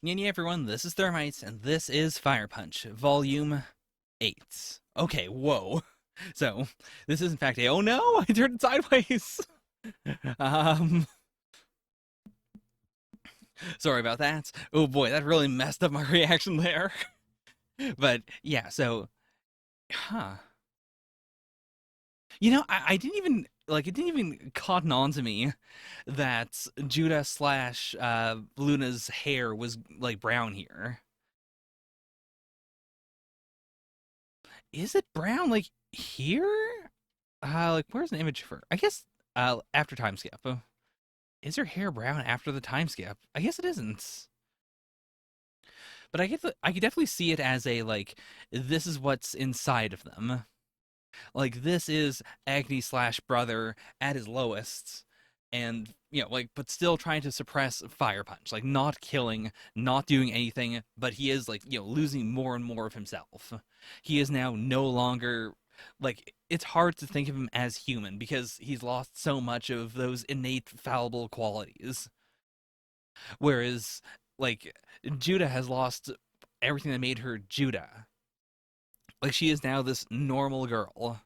Yeah, everyone, this is Thermites, and this is Fire Punch, Volume 8. Okay, whoa. So, this is in fact a— oh no, I turned it sideways! um, Sorry about that. Oh boy, that really messed up my reaction there. But, yeah, so, huh. I didn't even, it didn't even cotton on to me that Judah slash Luna's hair was, brown here. Is it brown, here? Where's an image for? I guess after time skip. Is her hair brown after the time skip? I guess it isn't. But I could definitely see it as a this is what's inside of them. Like this is Agni slash brother at his lowest, and but still trying to suppress Fire Punch, like not killing, not doing anything, but he is losing more and more of himself. He is now no longer it's hard to think of him as human because he's lost so much of those innate fallible qualities. Whereas like Judah has lost everything that made her Judah. Like she is now this normal girl.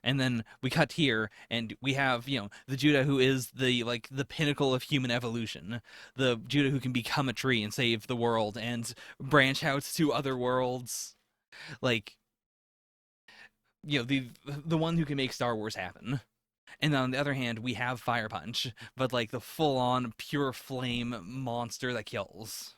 And then we cut here and we have the Judah who is the pinnacle of human evolution, the Judah who can become a tree and save the world and branch out to other worlds, like the one who can make Star Wars happen. And on the other hand, we have Fire Punch, but the full on pure flame monster that kills.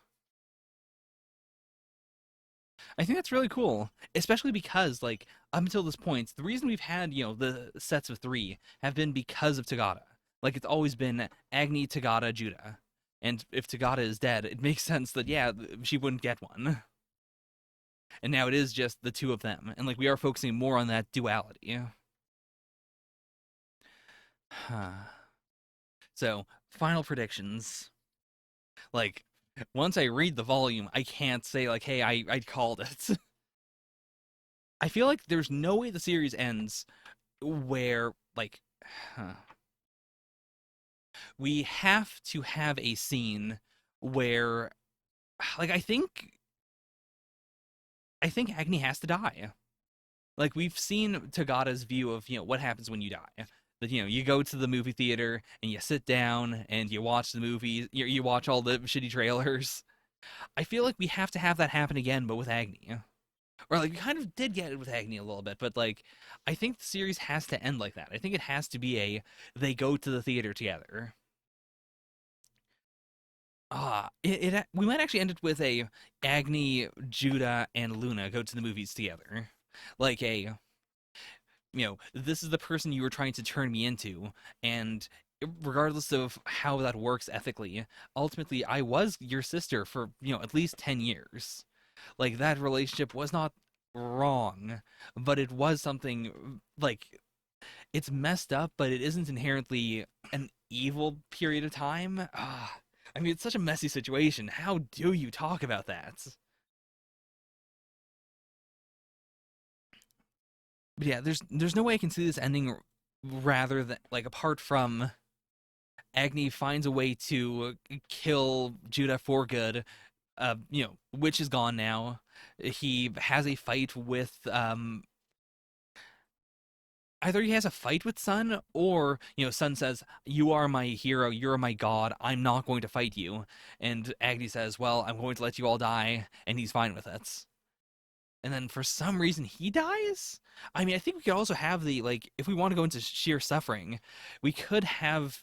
I think that's really cool, especially because up until this point, the reason we've had the sets of three have been because of Tagada. Like it's always been Agni, Tagada, Judah, and if Tagada is dead, it makes sense that she wouldn't get one. And now it is just the two of them, and we are focusing more on that duality. So final predictions. Like once I read the volume, I can't say hey, I called it. I feel like there's no way the series ends where huh, we have to have a scene where like I think Agni has to die. Like we've seen Tagada's view of what happens when you die. That you go to the movie theater and you sit down and you watch the movies, you watch all the shitty trailers. I feel like we have to have that happen again, but with Agni. Or we kind of did get it with Agni a little bit, but I think the series has to end like that. I think it has to be a they go to the theater together. We might actually end it with a Agni, Judah, and Luna go to the movies together, like a this is the person you were trying to turn me into, and regardless of how that works ethically, ultimately I was your sister for at least 10 years. Like that relationship was not wrong, but it was something it's messed up, but it isn't inherently an evil period of time. I mean, it's such a messy situation. How do you talk about that? But yeah, there's no way I can see this ending rather than apart from Agni finds a way to kill Judah for good. Witch is gone now. He has a fight with either he has a fight with Sun, or Sun says, "You are my hero, you're my god, I'm not going to fight you," and Agni says, "Well, I'm going to let you all die," and he's fine with it. And then for some reason he dies. I mean, I think we could also have the if we want to go into sheer suffering, we could have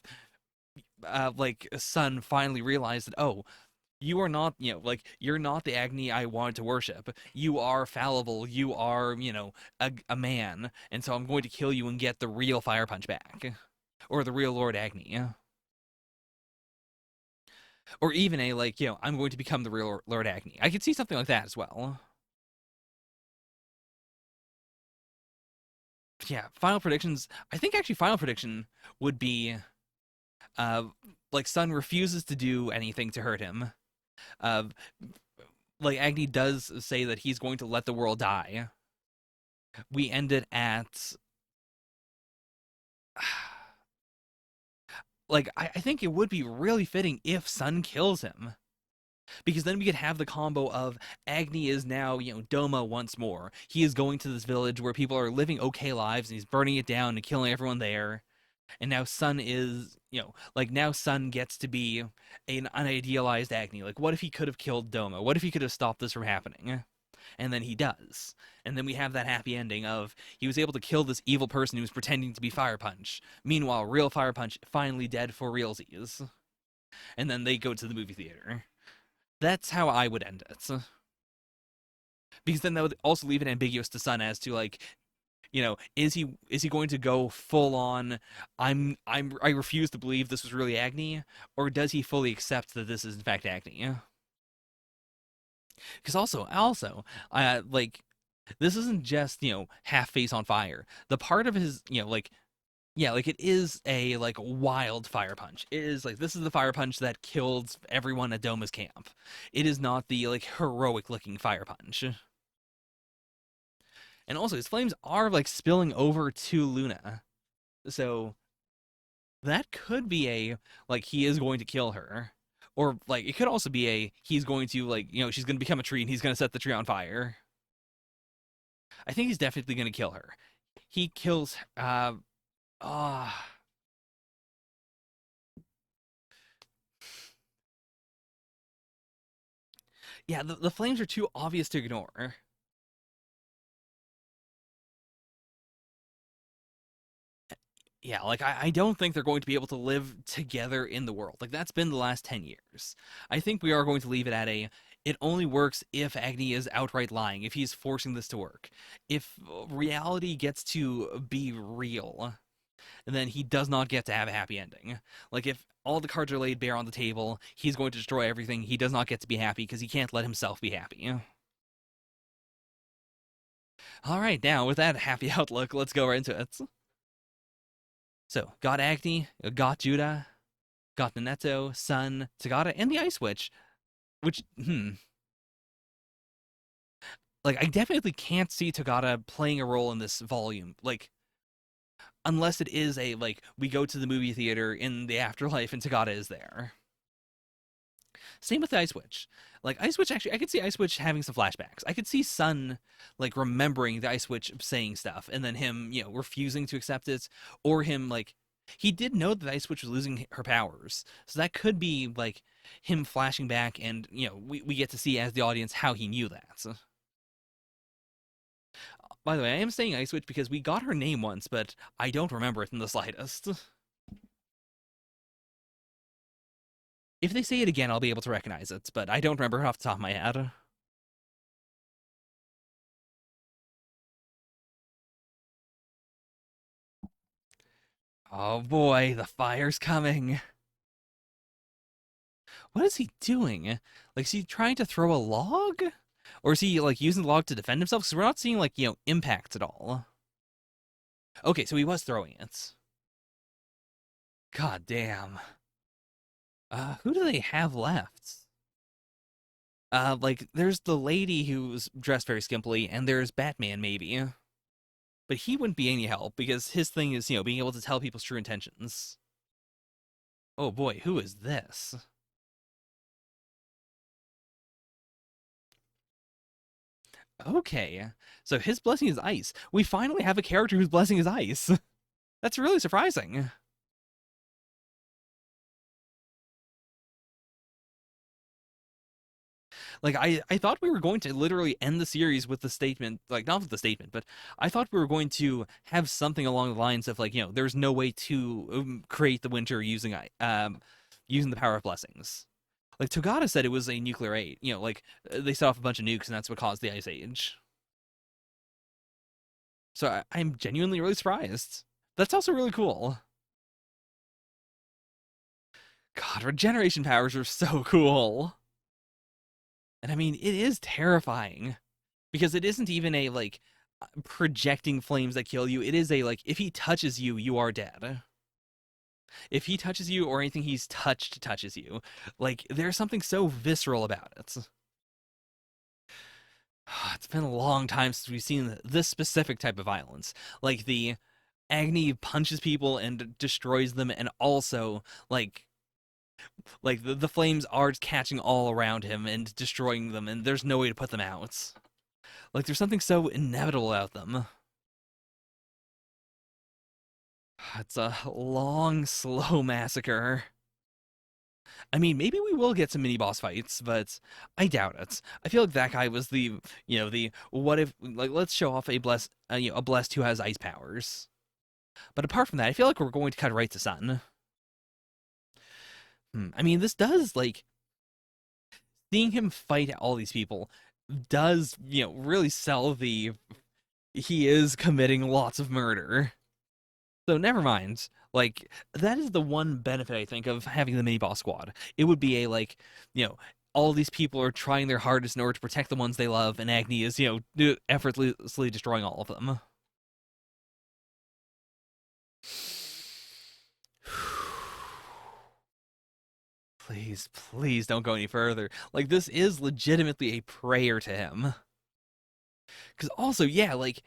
Sun finally realize that, oh, you are not, you're not the Agni I wanted to worship. You are fallible. You are, a man. And so I'm going to kill you and get the real Fire Punch back. Or the real Lord Agni. Or even a, I'm going to become the real Lord Agni. I could see something like that as well. Yeah, final predictions. I think actually final prediction would be uh Sun refuses to do anything to hurt him. Uh Agni does say that he's going to let the world die. We end it at I think it would be really fitting if Sun kills him. Because then we could have the combo of Agni is now, Doma once more. He is going to this village where people are living okay lives and he's burning it down and killing everyone there. And now Sun is, like now Sun gets to be an unidealized Agni. Like, what if he could have killed Doma? What if he could have stopped this from happening? And then he does. And then we have that happy ending of he was able to kill this evil person who was pretending to be Fire Punch. Meanwhile, real Fire Punch finally dead for realsies. And then they go to the movie theater. That's how I would end it. Because then that would also leave it ambiguous to Sun as to like, is he going to go full on I refuse to believe this was really Agni, or does he fully accept that this is in fact Agni? Because also, like this isn't just half face on fire. The part of his like yeah, like it is a like wild fire punch. It is like this is the fire punch that killed everyone at Doma's camp. It is not the like heroic looking fire punch. And also his flames are like spilling over to Luna. So that could be a like he is going to kill her. Or like it could also be a he's going to like, she's going to become a tree and he's going to set the tree on fire. I think he's definitely going to kill her. He kills uh yeah, the flames are too obvious to ignore. Yeah, like I don't think they're going to be able to live together in the world. Like that's been the last 10 years. I think we are going to leave it at a it only works if Agni is outright lying, if he's forcing this to work. If reality gets to be real, then he does not get to have a happy ending. Like if all the cards are laid bare on the table, he's going to destroy everything. He does not get to be happy because he can't let himself be happy. All right, now with that happy outlook, let's go right into it. So, got Agni, got Judah, got Naneto, Sun, Tagata, and the Ice Witch. Which, like, I definitely can't see Tagata playing a role in this volume. Like, unless it is a, like, we go to the movie theater in the afterlife and Tagata is there. Same with the Ice Witch. Like, Ice Witch, actually, I could see Ice Witch having some flashbacks. I could see Sun, like, remembering the Ice Witch saying stuff and then him, refusing to accept it, or him, like, he did know that the Ice Witch was losing her powers. So that could be, like, him flashing back and, we get to see as the audience how he knew that. So, by the way, I am saying Ice Witch because we got her name once, but I don't remember it in the slightest. If they say it again, I'll be able to recognize it, but I don't remember it off the top of my head. Oh boy, the fire's coming. What is he doing? Like, is he trying to throw a log? Or is he, like, using the log to defend himself? Because we're not seeing, like, impacts at all. Okay, so he was throwing it. God damn. Who do they have left? Like, there's the lady who's dressed very skimpily, and there's Batman, maybe. But he wouldn't be any help, because his thing is, being able to tell people's true intentions. Oh boy, who is this? Okay, so his blessing is ice. We finally have a character whose blessing is ice. That's really surprising. Like I thought we were going to literally end the series with the statement, like not with the statement, but I thought we were going to have something along the lines of like, there's no way to create the winter using the power of blessings. Like Togata said it was a nuclear age, like they set off a bunch of nukes and that's what caused the ice age. So I'm genuinely really surprised. That's also really cool. God, regeneration powers are so cool. And I mean, it is terrifying because it isn't even a like projecting flames that kill you. It is a like if he touches you, you are dead. If he touches you or anything he's touched touches you, like there's something so visceral about it. It's been a long time since we've seen this specific type of violence. Like the Agni punches people and destroys them and also like Like the flames are catching all around him and destroying them, and there's no way to put them out. Like there's something so inevitable about them. It's a long, slow massacre. I mean, maybe we will get some mini boss fights, but I doubt it. I feel like that guy was the what if like let's show off a a blessed who has ice powers. But apart from that, I feel like we're going to cut right to Sun. I mean, this does like seeing him fight all these people does really sell the he is committing lots of murder. So never mind. Like that is the one benefit I think of having the mini boss squad. It would be a like, you know, all these people are trying their hardest in order to protect the ones they love, and Agni is, effortlessly destroying all of them. Please, please don't go any further. Like this is legitimately a prayer to him. Because also, yeah, like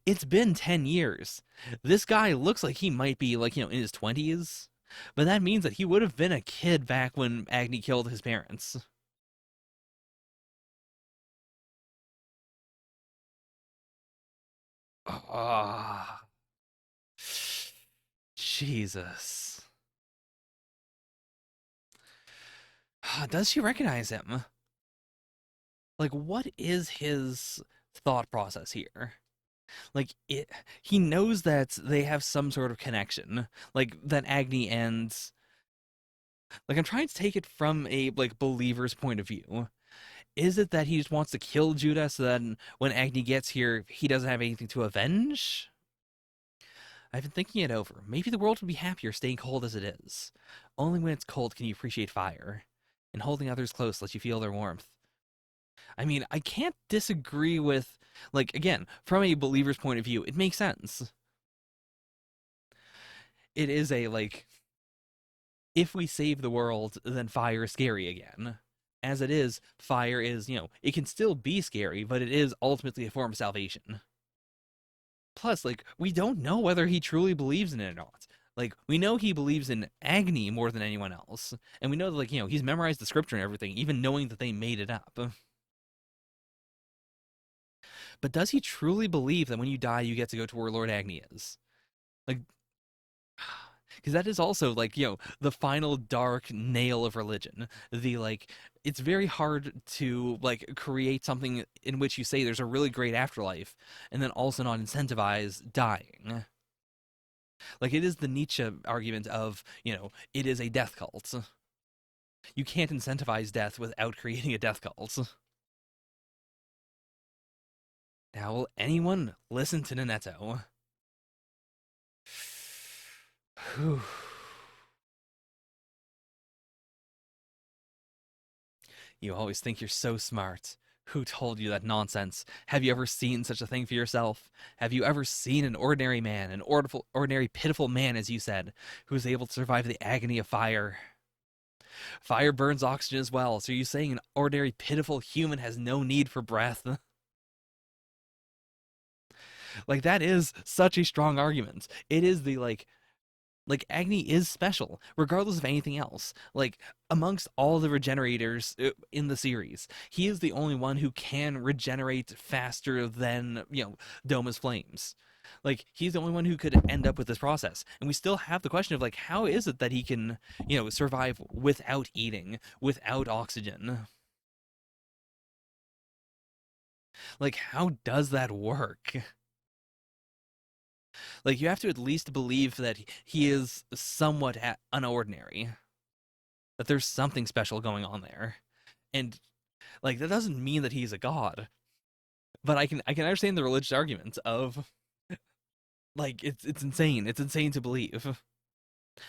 it's been 10 years. This guy looks like he might be like, in his 20s. But that means that he would have been a kid back when Agni killed his parents. Ah, Jesus. Does she recognize him? Like, what is his thought process here? Like, he knows that they have some sort of connection. Like, that Agni and like I'm trying to take it from a like believer's point of view. Is it that he just wants to kill Judah so that when Agni gets here, he doesn't have anything to avenge? I've been thinking it over. Maybe the world would be happier staying cold as it is. Only when it's cold can you appreciate fire. And holding others close lets you feel their warmth. I mean, I can't disagree with, like, again, from a believer's point of view, it makes sense. It is a, like, if we save the world, then fire is scary again. As it is, fire is, it can still be scary, but it is ultimately a form of salvation. Plus, like, we don't know whether he truly believes in it or not. Like, we know he believes in Agni more than anyone else. And we know that, like, he's memorized the scripture and everything, even knowing that they made it up. But does he truly believe that when you die, you get to go to where Lord Agni is? Like, because that is also like the final dark nail of religion. The like it's very hard to like create something in which you say there's a really great afterlife and then also not incentivize dying. Like it is the Nietzsche argument of it is a death cult. You can't incentivize death without creating a death cult. Now will anyone listen to Nanetto? Whew. You always think you're so smart. Who told you that nonsense? Have you ever seen such a thing for yourself? Have you ever seen an ordinary man, an ordinary, pitiful man, as you said, who is able to survive the agony of fire? Fire burns oxygen as well, so you're saying an ordinary, pitiful human has no need for breath? Like, that is such a strong argument. It is the, like Agni is special, regardless of anything else. Like amongst all the regenerators in the series, he is the only one who can regenerate faster than Doma's flames. Like he's the only one who could end up with this process, and we still have the question of like how is it that he can survive without eating, without oxygen? Like how does that work? Like you have to at least believe that he is somewhat unordinary, that there's something special going on there. And like that doesn't mean that he's a god, but I can understand the religious argument of like it's insane. It's insane to believe.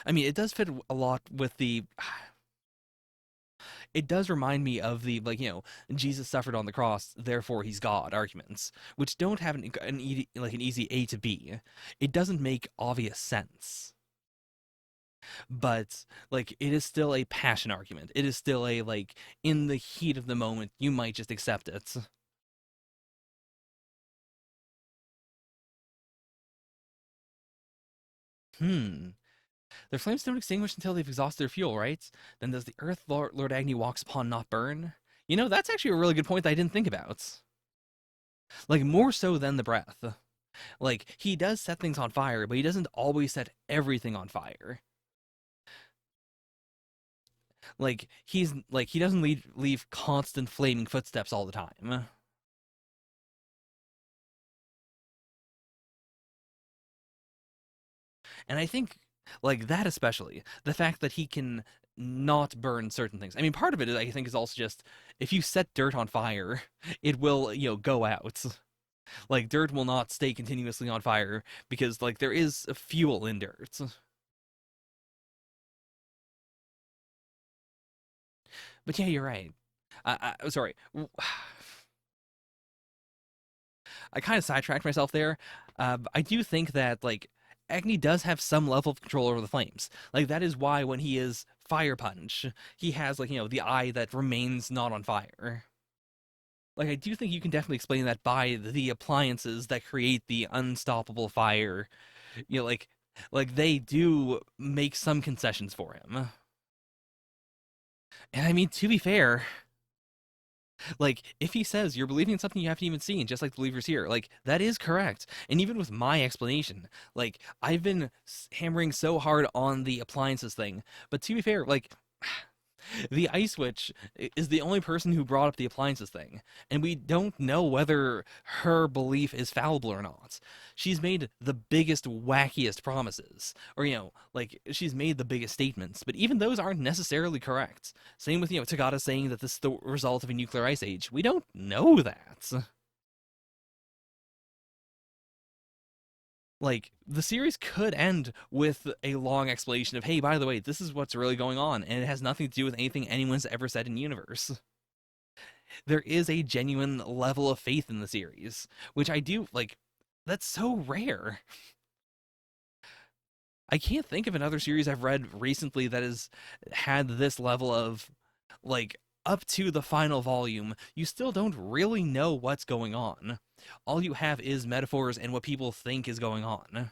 I mean, it does fit a lot with the it does remind me of the like Jesus suffered on the cross, therefore he's God arguments, which don't have an easy A to B. It doesn't make obvious sense. But like it is still a passion argument. It is still a like in the heat of the moment you might just accept it. Hmm. Their flames don't extinguish until they've exhausted their fuel, right? Then does the earth Lord Agni walks upon not burn? You know, that's actually a really good point that I didn't think about. Like, more so than the breath. Like, he does set things on fire, but he doesn't always set everything on fire. He doesn't leave constant flaming footsteps all the time. And I think like that especially, the fact that he can not burn certain things. I mean, part of it I think is also just if you set dirt on fire, it will, go out. Like dirt will not stay continuously on fire because like there is a fuel in dirt. But yeah, you're right. Sorry. I kind of sidetracked myself there. I do think that like Agni does have some level of control over the flames. Like that is why when he is fire punch, he has like the eye that remains not on fire. Like I do think you can definitely explain that by the appliances that create the unstoppable fire. You know, like they do make some concessions for him. And I mean, to be fair, like, if he says you're believing in something you haven't even seen, just like the believers here, like, that is correct. And even with my explanation, like, I've been hammering so hard on the appliances thing. But to be fair, like, the Ice Witch is the only person who brought up the appliances thing, and we don't know whether her belief is fallible or not. She's made the biggest, wackiest promises, or like she's made the biggest statements, but even those aren't necessarily correct. Same with Tagada saying that this is the result of a nuclear ice age. We don't know that. Like the series could end with a long explanation of, hey, by the way, this is what's really going on, and it has nothing to do with anything anyone's ever said in universe. There is a genuine level of faith in the series, which I do like. That's so rare. I can't think of another series I've read recently that has had this level of like up to the final volume, you still don't really know what's going on. All you have is metaphors and what people think is going on.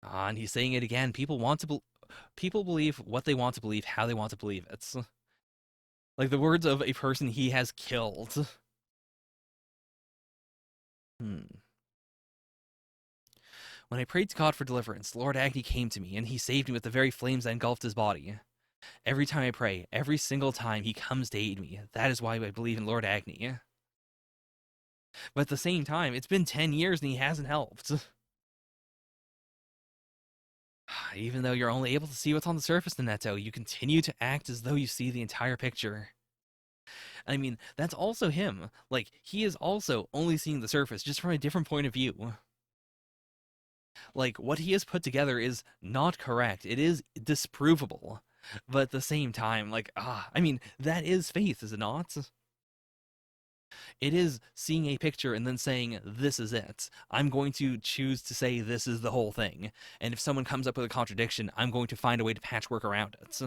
And he's saying it again. People believe what they want to believe, how they want to believe it. Like the words of a person he has killed. Hmm. When I prayed to God for deliverance, Lord Agni came to me, and he saved me with the very flames that engulfed his body. Every time I pray, every single time he comes to aid me. That is why I believe in Lord Agni. But at the same time, it's been 10 years and he hasn't helped. Even though you're only able to see what's on the surface, Neto, you continue to act as though you see the entire picture. I mean, that's also him. Like, he is also only seeing the surface, just from a different point of view. Like, what he has put together is not correct. It is disprovable. But at the same time, like, I mean, that is faith, is it not? It is seeing a picture and then saying, this is it. I'm going to choose to say this is the whole thing. And if someone comes up with a contradiction, I'm going to find a way to patchwork around it.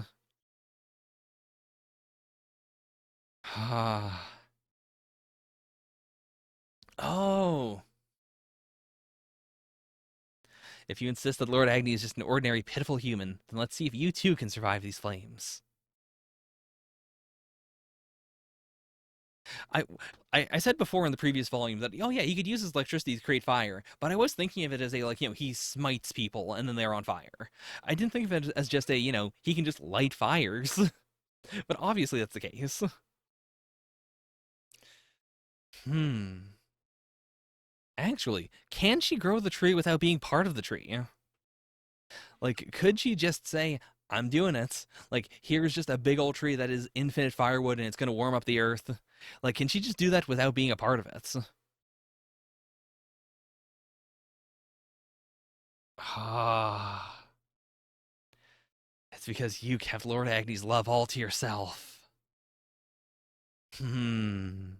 Oh. If you insist that Lord Agni is just an ordinary, pitiful human, then let's see if you too can survive these flames. I, I said before in the previous volume that oh yeah he could use his electricity to create fire, but I was thinking of it as a like he smites people and then they're on fire. I didn't think of it as just a he can just light fires, but obviously that's the case. Hmm. Actually, can she grow the tree without being part of the tree? Like, could she just say, I'm doing it? Like, here's just a big old tree that is infinite firewood and it's going to warm up the earth. Like, can she just do that without being a part of it? Ah, it's because you kept Lord Agni's love all to yourself. Hmm.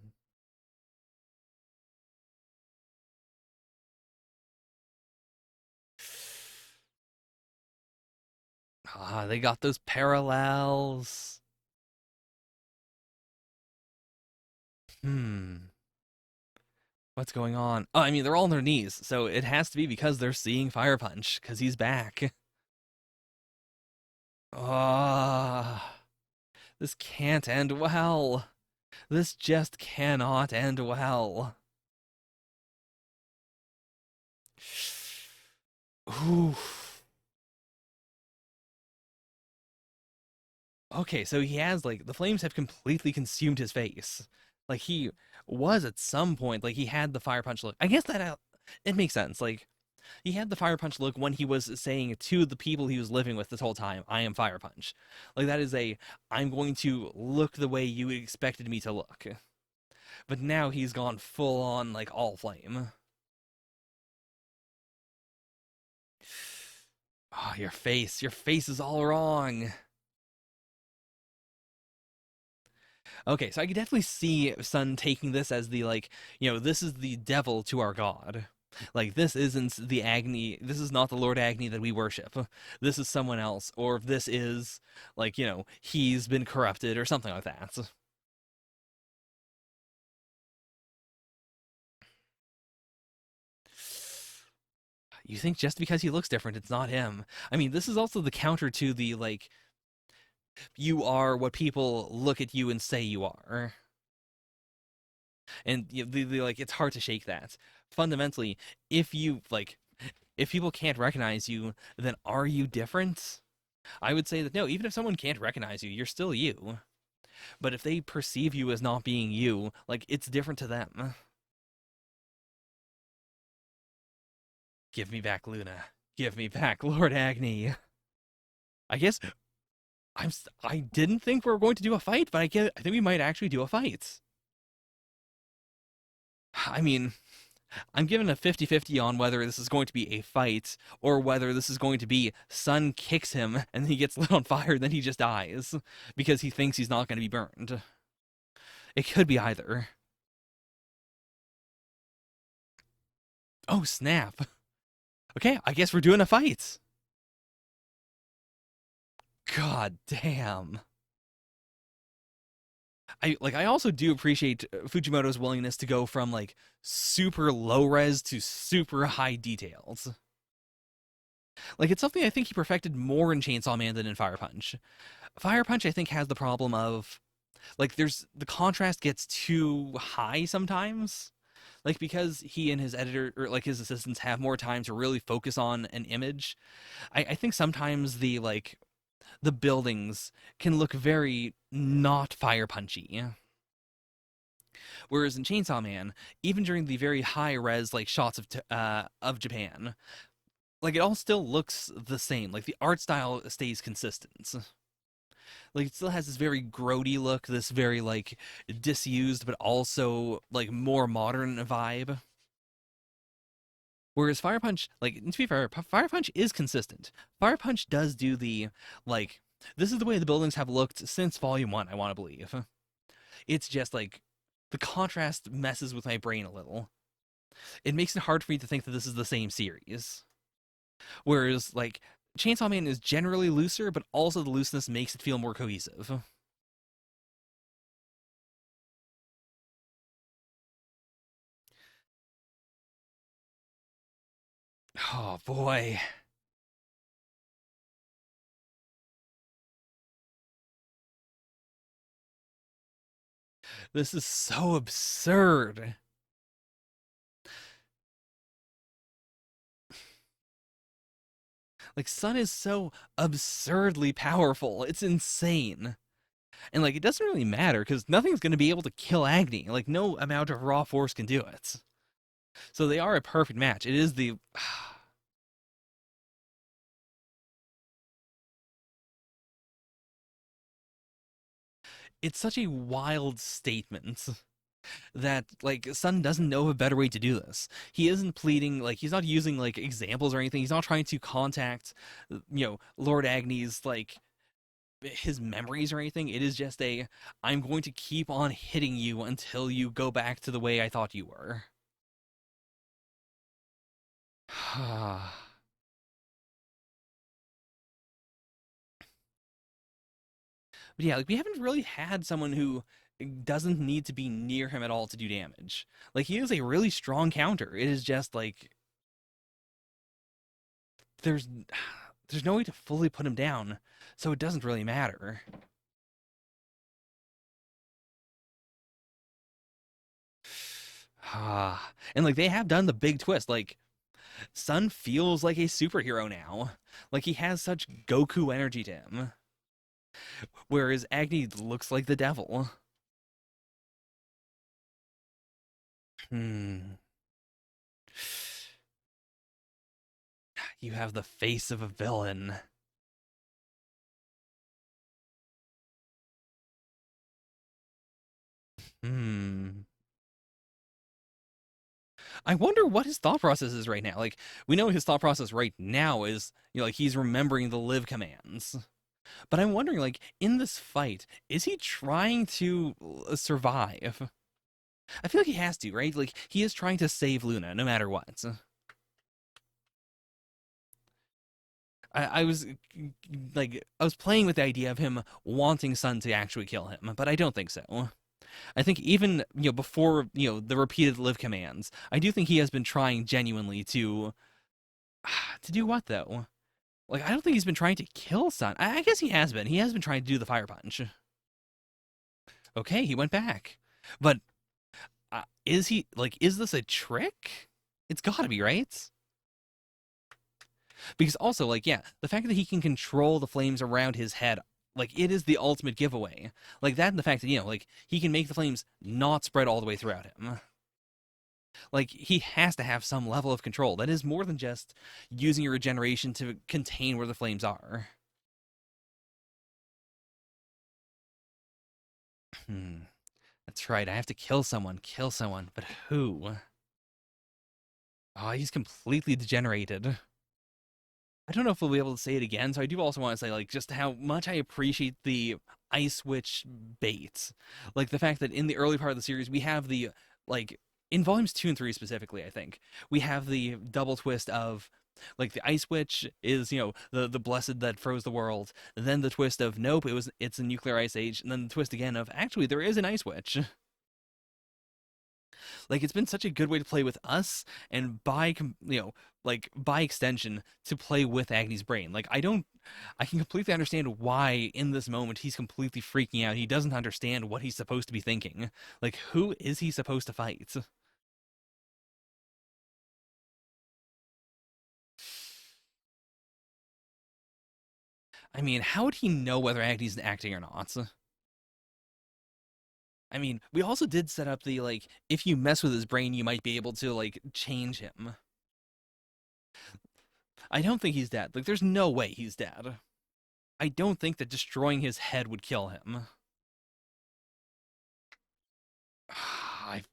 They got those parallels. Hmm. What's going on? Oh, I mean, they're all on their knees, so it has to be because they're seeing Fire Punch, because he's back. Ah, this can't end well. This just cannot end well. Oof. Okay, so he has like the flames have completely consumed his face. Like he was at some point, like he had the fire punch look. I guess that it makes sense. Like he had the fire punch look when he was saying to the people he was living with this whole time, "I am Fire Punch." Like that is a I'm going to look the way you expected me to look. But now he's gone full on like all flame. Oh, your face is all wrong. Okay, so I could definitely see Sun taking this as the like, this is the devil to our god. Like this isn't the Agni, this is not the Lord Agni that we worship. This is someone else, or if this is like, he's been corrupted or something like that. You think just because he looks different, it's not him. I mean, this is also the counter to the like, you are what people look at you and say you are. And like, it's hard to shake that. Fundamentally, if you like, if people can't recognize you, then are you different? I would say that no, even if someone can't recognize you, you're still you. But if they perceive you as not being you, like it's different to them. Give me back Luna. Give me back Lord Agni. I guess I didn't think we were going to do a fight, but I think we might actually do a fight. I mean, I'm given a 50-50 on whether this is going to be a fight or whether this is going to be Sun kicks him and he gets lit on fire and then he just dies because he thinks he's not going to be burned. It could be either. Oh, snap. Okay, I guess we're doing a fight. God damn. I also do appreciate Fujimoto's willingness to go from like super low res to super high details. Like it's something I think he perfected more in Chainsaw Man than in Fire Punch. Fire Punch I think has the problem of like there's the contrast gets too high sometimes. Like because he and his editor or like his assistants have more time to really focus on an image, I think sometimes the buildings can look very not fire punchy. Whereas in Chainsaw Man, even during the very high res like shots of Japan, like it all still looks the same. Like the art style stays consistent. Like it still has this very grody look, this very like disused but also like more modern vibe. Whereas Fire Punch, like to be fair, Fire Punch is consistent. Fire Punch does do the like this is the way the buildings have looked since Volume 1, I want to believe. It's just like the contrast messes with my brain a little. It makes it hard for me to think that this is the same series. Whereas like Chainsaw Man is generally looser, but also the looseness makes it feel more cohesive. Oh boy. This is so absurd. Like Sun is so absurdly powerful. It's insane. And like it doesn't really matter because nothing's going to be able to kill Agni. Like no amount of raw force can do it. So they are a perfect match. It is the it's such a wild statement that like Sun doesn't know a better way to do this. He isn't pleading like he's not using like examples or anything. He's not trying to contact Lord Agni's like his memories or anything. It is just a I'm going to keep on hitting you until you go back to the way I thought you were. But yeah, like we haven't really had someone who doesn't need to be near him at all to do damage. Like he is a really strong counter. It is just like there's there's no way to fully put him down, so it doesn't really matter. And like they have done the big twist. Like Sun feels like a superhero now. Like he has such Goku energy to him, whereas Agni looks like the devil. Hmm. You have the face of a villain. Hmm. I wonder what his thought process is right now. Like, we know his thought process right now is, like he's remembering the live commands. But I'm wondering, like, in this fight, is he trying to survive? I feel like he has to, right? Like, he is trying to save Luna no matter what. I was like, I was playing with the idea of him wanting Sun to actually kill him, but I don't think so. I think even before the repeated live commands, I do think he has been trying genuinely to do what though? Like I don't think he's been trying to kill Sun. I guess he has been. He has been trying to do the fire punch. Okay, he went back, but is he like? Is this a trick? It's got to be right. Because also like yeah, the fact that he can control the flames around his head. Like it is the ultimate giveaway. Like that and the fact that like he can make the flames not spread all the way throughout him. Like he has to have some level of control. That is more than just using your regeneration to contain where the flames are. Hmm. That's right. I have to kill someone. Kill someone. But who? Oh, he's completely degenerated. I don't know if we'll be able to say it again. So I do also want to say like just how much I appreciate the Ice Witch bait. Like the fact that in the early part of the series we have the like in volumes 2 and 3 specifically, I think, we have the double twist of like the Ice Witch is, the blessed that froze the world. Then the twist of nope, it's a nuclear ice age, and then the twist again of actually there is an Ice Witch. Like it's been such a good way to play with us and like by extension to play with Agni's brain. Like I can completely understand why in this moment he's completely freaking out. He doesn't understand what he's supposed to be thinking. Like who is he supposed to fight? I mean, how would he know whether Agni's acting or not? I mean, we also did set up the like if you mess with his brain, you might be able to like change him. I don't think he's dead. Like there's no way he's dead. I don't think that destroying his head would kill him. I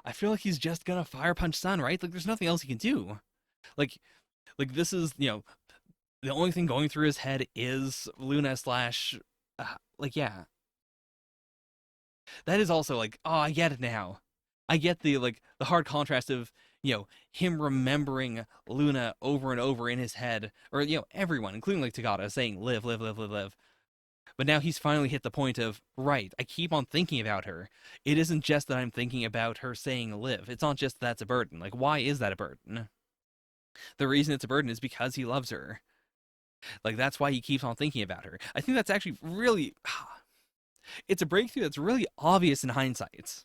I feel like he's just gonna fire punch Sun, right? Like there's nothing else he can do. Like this is the only thing going through his head is Luna slash like yeah. That is also like oh I get it now. I get the like the hard contrast of him remembering Luna over and over in his head, or everyone, including like Tagata, saying live, live, live, live, live. But now he's finally hit the point of, right, I keep on thinking about her. It isn't just that I'm thinking about her saying live. It's not just that's a burden. Like, why is that a burden? The reason it's a burden is because he loves her. Like, that's why he keeps on thinking about her. I think that's actually really. It's a breakthrough that's really obvious in hindsight.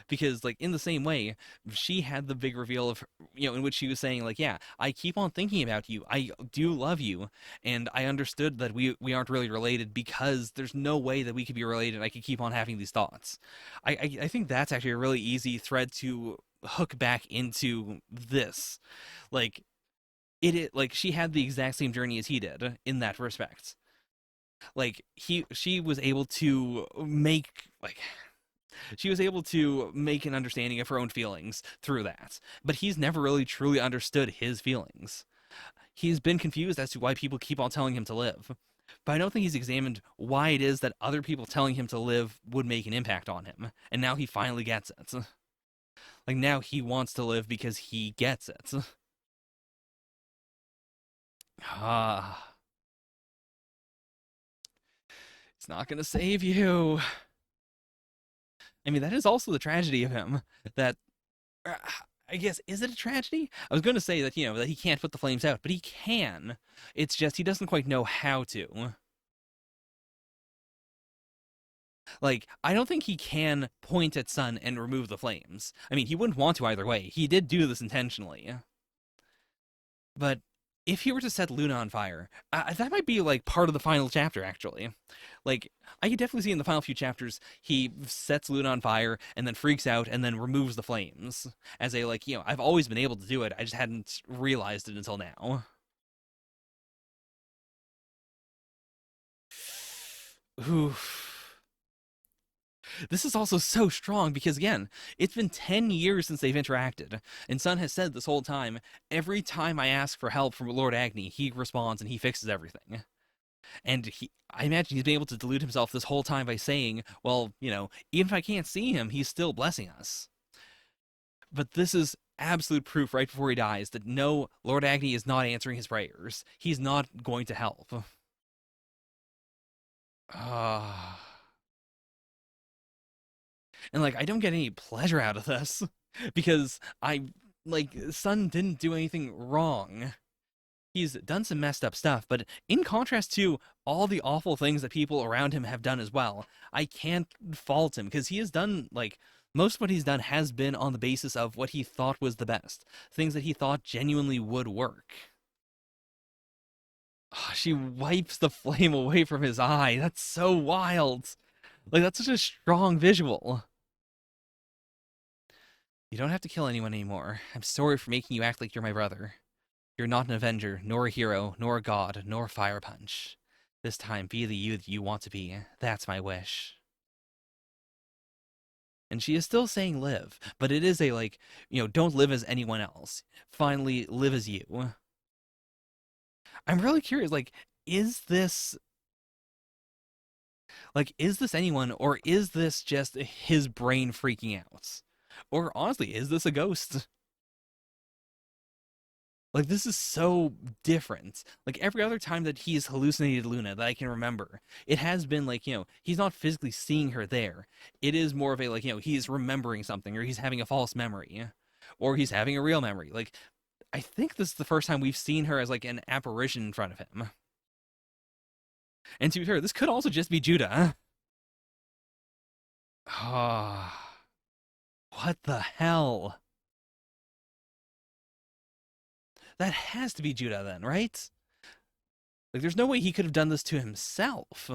Because, like, in the same way, she had the big reveal of, in which she was saying, like, yeah, I keep on thinking about you. I do love you. And I understood that we aren't really related because there's no way that we could be related. I could keep on having these thoughts. I think that's actually a really easy thread to hook back into this. Like, like, she had the exact same journey as he did in that respect. Like, she was able to make, like, she was able to make an understanding of her own feelings through that. But he's never really truly understood his feelings. He's been confused as to why people keep on telling him to live. But I don't think he's examined why it is that other people telling him to live would make an impact on him. And now he finally gets it. Like now he wants to live because he gets it. Ah. It's not gonna save you. I mean, that is also the tragedy of him. That uh, I guess, is it a tragedy? I was going to say that that he can't put the flames out, but he can. It's just he doesn't quite know how to. Like, I don't think he can point at Sun and remove the flames. I mean, he wouldn't want to either way. He did do this intentionally. But if he were to set Luna on fire, that might be like part of the final chapter, actually. Like, I could definitely see in the final few chapters, he sets Luna on fire and then freaks out and then removes the flames. As a, like, I've always been able to do it, I just hadn't realized it until now. Oof. This is also so strong because, again, it's been 10 years since they've interacted, and Sun has said this whole time, every time I ask for help from Lord Agni, he responds and he fixes everything. And I imagine he's been able to delude himself this whole time by saying, well, even if I can't see him, he's still blessing us. But this is absolute proof right before he dies that no, Lord Agni is not answering his prayers. He's not going to help. Ah. And like I don't get any pleasure out of this because Sun didn't do anything wrong. He's done some messed up stuff, but in contrast to all the awful things that people around him have done as well, I can't fault him because he has done like most of what he's done has been on the basis of what he thought was the best, things that he thought genuinely would work. Oh, she wipes the flame away from his eye. That's so wild. Like that's such a strong visual. You don't have to kill anyone anymore. I'm sorry for making you act like you're my brother. You're not an Avenger, nor a hero, nor a god, nor Fire Punch. This time, be the you that you want to be. That's my wish. And she is still saying live, but it is a, like, don't live as anyone else. Finally, live as you. I'm really curious, is this anyone, or is this just his brain freaking out? Or honestly, is this a ghost? Like, this is so different. Like, every other time that he's hallucinated Luna that I can remember, it has been like, he's not physically seeing her there. It is more of a, like, he's remembering something, or he's having a false memory, or he's having a real memory. Like, I think this is the first time we've seen her as, like, an apparition in front of him. And to be fair, this could also just be Judah. Ah, what the hell? That has to be Judah then, right? Like, there's no way he could have done this to himself.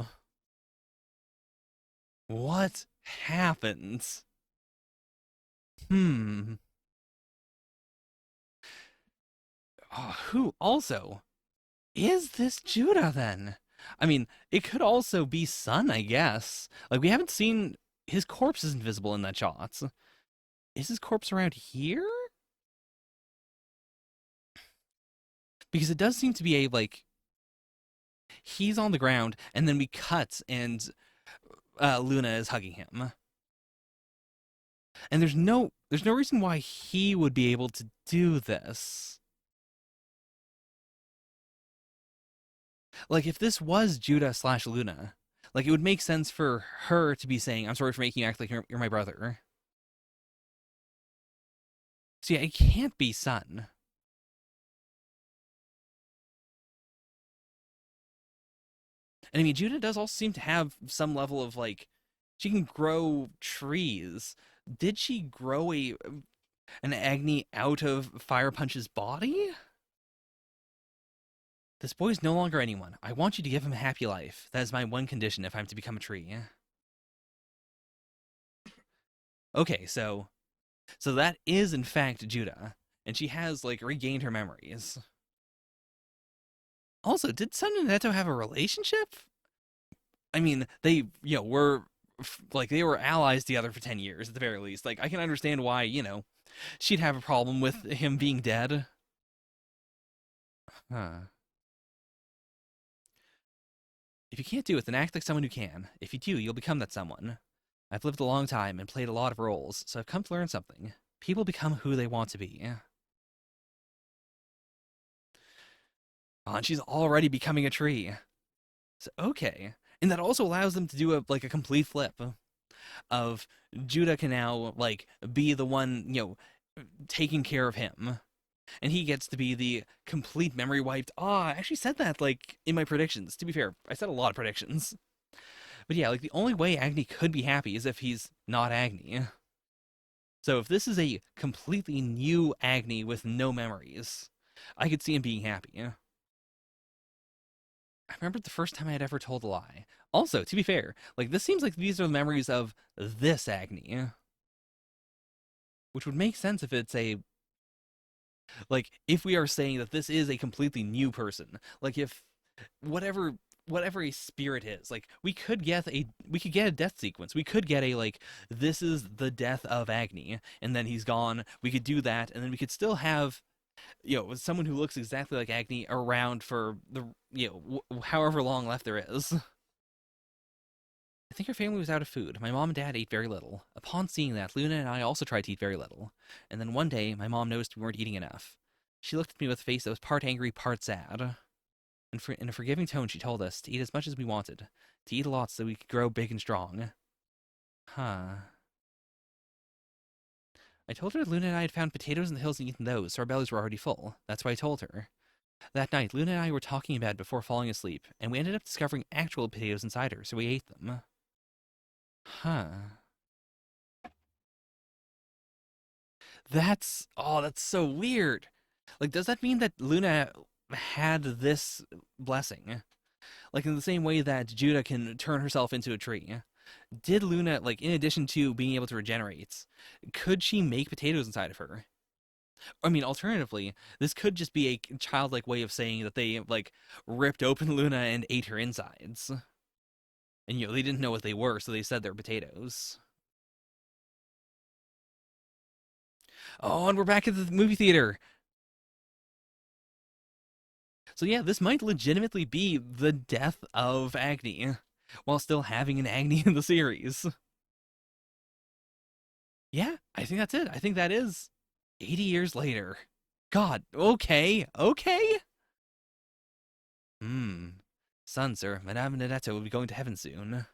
What happened? Hmm. Oh, who also? Is this Judah then? I mean, it could also be Sun, I guess. Like, we haven't seen his corpse is invisible in that shot. Is his corpse around here? Because it does seem to be a, like, he's on the ground, and then we cut, and Luna is hugging him. And there's no reason why he would be able to do this. Like, if this was Judah slash Luna, like, it would make sense for her to be saying, I'm sorry for making you act like you're my brother. So yeah, it can't be Sun. And I mean, Judah does also seem to have some level of, like, she can grow trees. Did she grow an Agni out of Fire Punch's body? This boy's no longer anyone. I want you to give him a happy life. That is my one condition if I'm to become a tree. Okay, so that is in fact Judah, and she has like regained her memories. Also, did Sun and Neto have a relationship? I mean, they were like they were allies together for 10 years at the very least. Like I can understand why, she'd have a problem with him being dead. Huh. If you can't do it, then act like someone who can. If you do, you'll become that someone. I've lived a long time and played a lot of roles, so I've come to learn something. People become who they want to be. Oh, and she's already becoming a tree. So, okay. And that also allows them to do a complete flip of Judah can now like be the one, taking care of him. And he gets to be the complete memory wiped. I actually said that like in my predictions. To be fair, I said a lot of predictions. But yeah, like the only way Agni could be happy is if he's not Agni. So if this is a completely new Agni with no memories, I could see him being happy. I remember the first time I had ever told a lie. Also, to be fair, like this seems like these are the memories of this Agni, which would make sense if it's a like if we are saying that this is a completely new person. Like if whatever a spirit is, like we could get a death sequence. We could get a like this is the death of Agni and then he's gone. We could do that and then we could still have someone who looks exactly like Agni around for the however long left there is. I think her family was out of food. My mom and dad ate very little. Upon seeing that, Luna and I also tried to eat very little. And then one day, my mom noticed we weren't eating enough. She looked at me with a face that was part angry, part sad. And in a forgiving tone, she told us to eat as much as we wanted, to eat a lot so we could grow big and strong. Huh. I told her Luna and I had found potatoes in the hills and eaten those, so our bellies were already full. That's why I told her. That night, Luna and I were talking in bed before falling asleep, and we ended up discovering actual potatoes inside her, so we ate them. Huh. That's so weird. Like, does that mean that Luna had this blessing? Like, in the same way that Judah can turn herself into a tree. Did Luna, like, in addition to being able to regenerate, could she make potatoes inside of her? I mean, alternatively, this could just be a childlike way of saying that they, like, ripped open Luna and ate her insides. And, they didn't know what they were, so they said they're potatoes. Oh, and we're back at the movie theater. So yeah, this might legitimately be the death of Agni, while still having an Agni in the series. Yeah, I think that's it. I think that is 80 years later. God, okay, okay. Hmm. Son, sir, Madame Nadetta will be going to heaven soon.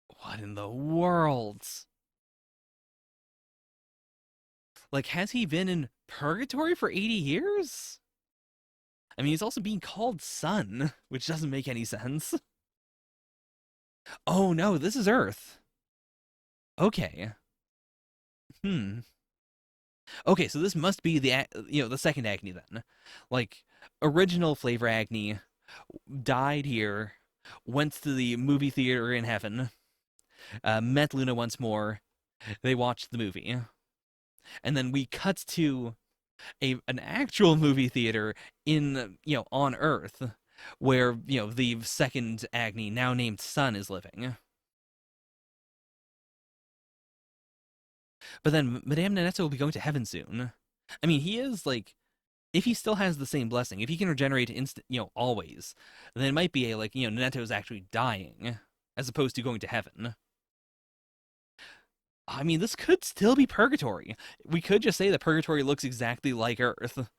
What in the world? Like, has he been in purgatory for 80 years? I mean, he's also being called son, which doesn't make any sense. Oh no, this is Earth. Okay. Hmm. Okay, so this must be the second Agni then. Like original Flavor Agni died here, went to the movie theater in heaven, met Luna once more. They watched the movie, and then we cut to an actual movie theater in on Earth, where the second Agni, now named Sun, is living. But then Madame Nanetta will be going to heaven soon. I mean, he is like if he still has the same blessing, if he can regenerate instant, always, then it might be a like, Nanetto is actually dying as opposed to going to heaven. I mean, this could still be purgatory. We could just say that purgatory looks exactly like Earth,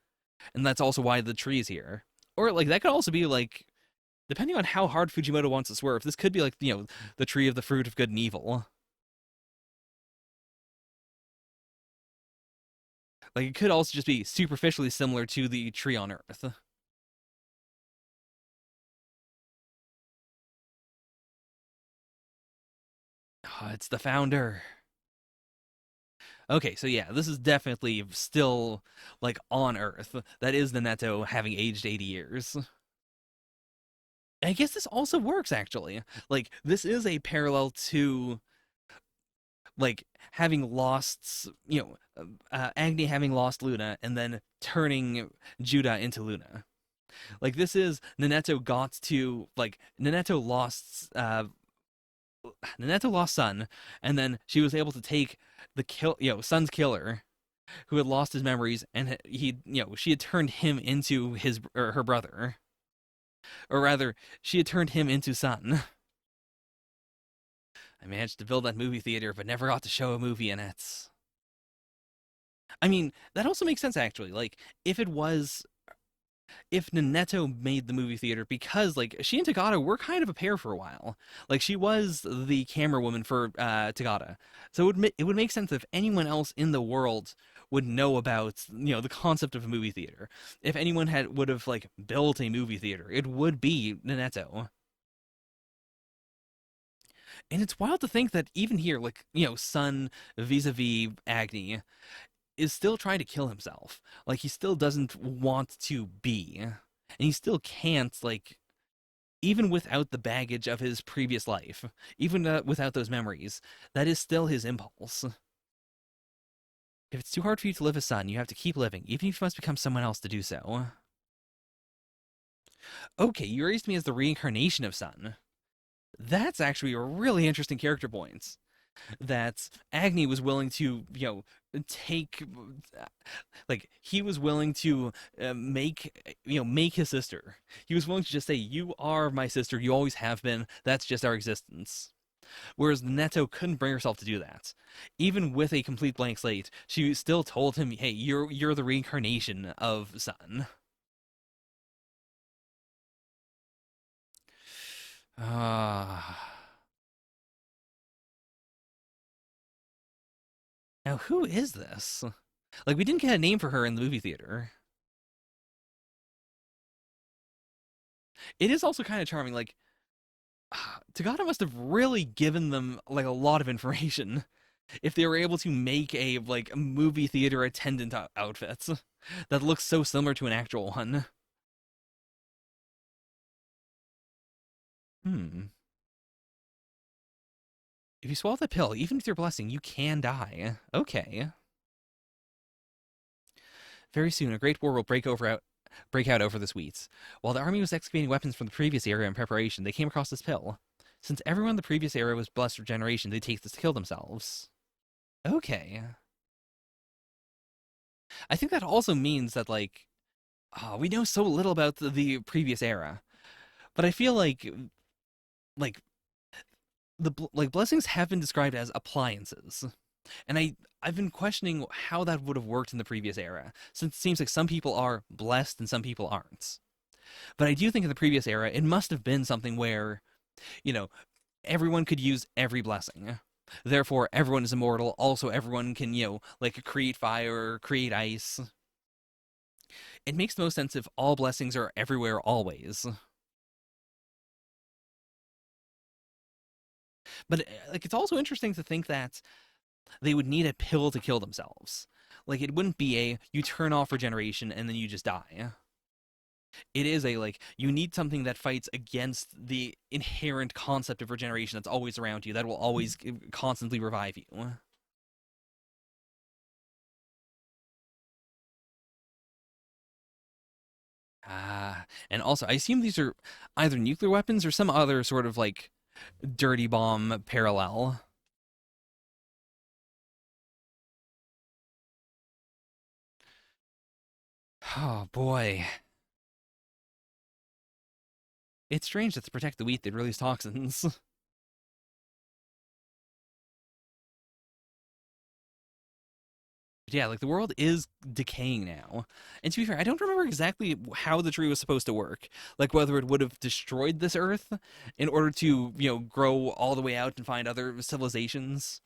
and that's also why the tree's here. Or like that could also be like, depending on how hard Fujimoto wants to swerve, this could be like the tree of the fruit of good and evil. Like it could also just be superficially similar to the tree on Earth. Oh, it's the founder. Okay, so yeah, this is definitely still like on Earth. That is the Netto having aged 80 years. I guess this also works actually. Like this is a parallel to like having lost, Agni having lost Luna and then turning Judah into Luna. Like this is Nanetto got to like Nanetto lost Sun, and then she was able to take Sun's killer, who had lost his memories, and she had turned him into his or her brother, or rather, she had turned him into Sun. I managed to build that movie theater, but never got to show a movie in it. I mean, that also makes sense actually. Like, if it was if Nanetto made the movie theater, because like she and Tagada were kind of a pair for a while. Like she was the camera woman for Tagada, so it would make sense if anyone else in the world would know about the concept of a movie theater. If anyone would have like built a movie theater, it would be Nanetto. And it's wild to think that even here, like Sun vis-a-vis Agni is still trying to kill himself. Like he still doesn't want to be, and he still can't. Like even without the baggage of his previous life, even without those memories, that is still his impulse. If it's too hard for you to live as Sun, you have to keep living, even if you must become someone else to do so. Okay, you raised me as the reincarnation of Sun. That's actually a really interesting character point. That Agni was willing to, take, like he was willing to make his sister. He was willing to just say, "You are my sister. You always have been. That's just our existence." Whereas Neto couldn't bring herself to do that. Even with a complete blank slate, she still told him, "Hey, you're the reincarnation of Sun." Ah. Now, who is this? Like, we didn't get a name for her in the movie theater. It is also kind of charming. Like, Tagada must have really given them like a lot of information if they were able to make a like movie theater attendant outfits that looks so similar to an actual one. Hmm. If you swallow the pill, even with your blessing, you can die. Okay. Very soon, a great war will break out over the Sweets. While the army was excavating weapons from the previous era in preparation, they came across this pill. Since everyone in the previous era was blessed with regeneration, they take this to kill themselves. Okay. I think that also means that like we know so little about the previous era, but I feel like like blessings have been described as appliances, and I've been questioning how that would have worked in the previous era, since it seems like some people are blessed and some people aren't. But I do think in the previous era it must have been something where you know everyone could use every blessing. Therefore, everyone is immortal. Also, everyone can, like create fire, create ice. It makes the most sense if all blessings are everywhere always. But like it's also interesting to think that they would need a pill to kill themselves. Like it wouldn't be a you turn off regeneration and then you just die. It is a like you need something that fights against the inherent concept of regeneration that's always around you that will always constantly revive you. And also I assume these are either nuclear weapons or some other sort of like dirty bomb parallel. Oh boy. It's strange that to protect the wheat they'd release toxins. Yeah, like the world is decaying now. And to be fair, I don't remember exactly how the tree was supposed to work. Like whether it would have destroyed this earth in order to, grow all the way out and find other civilizations.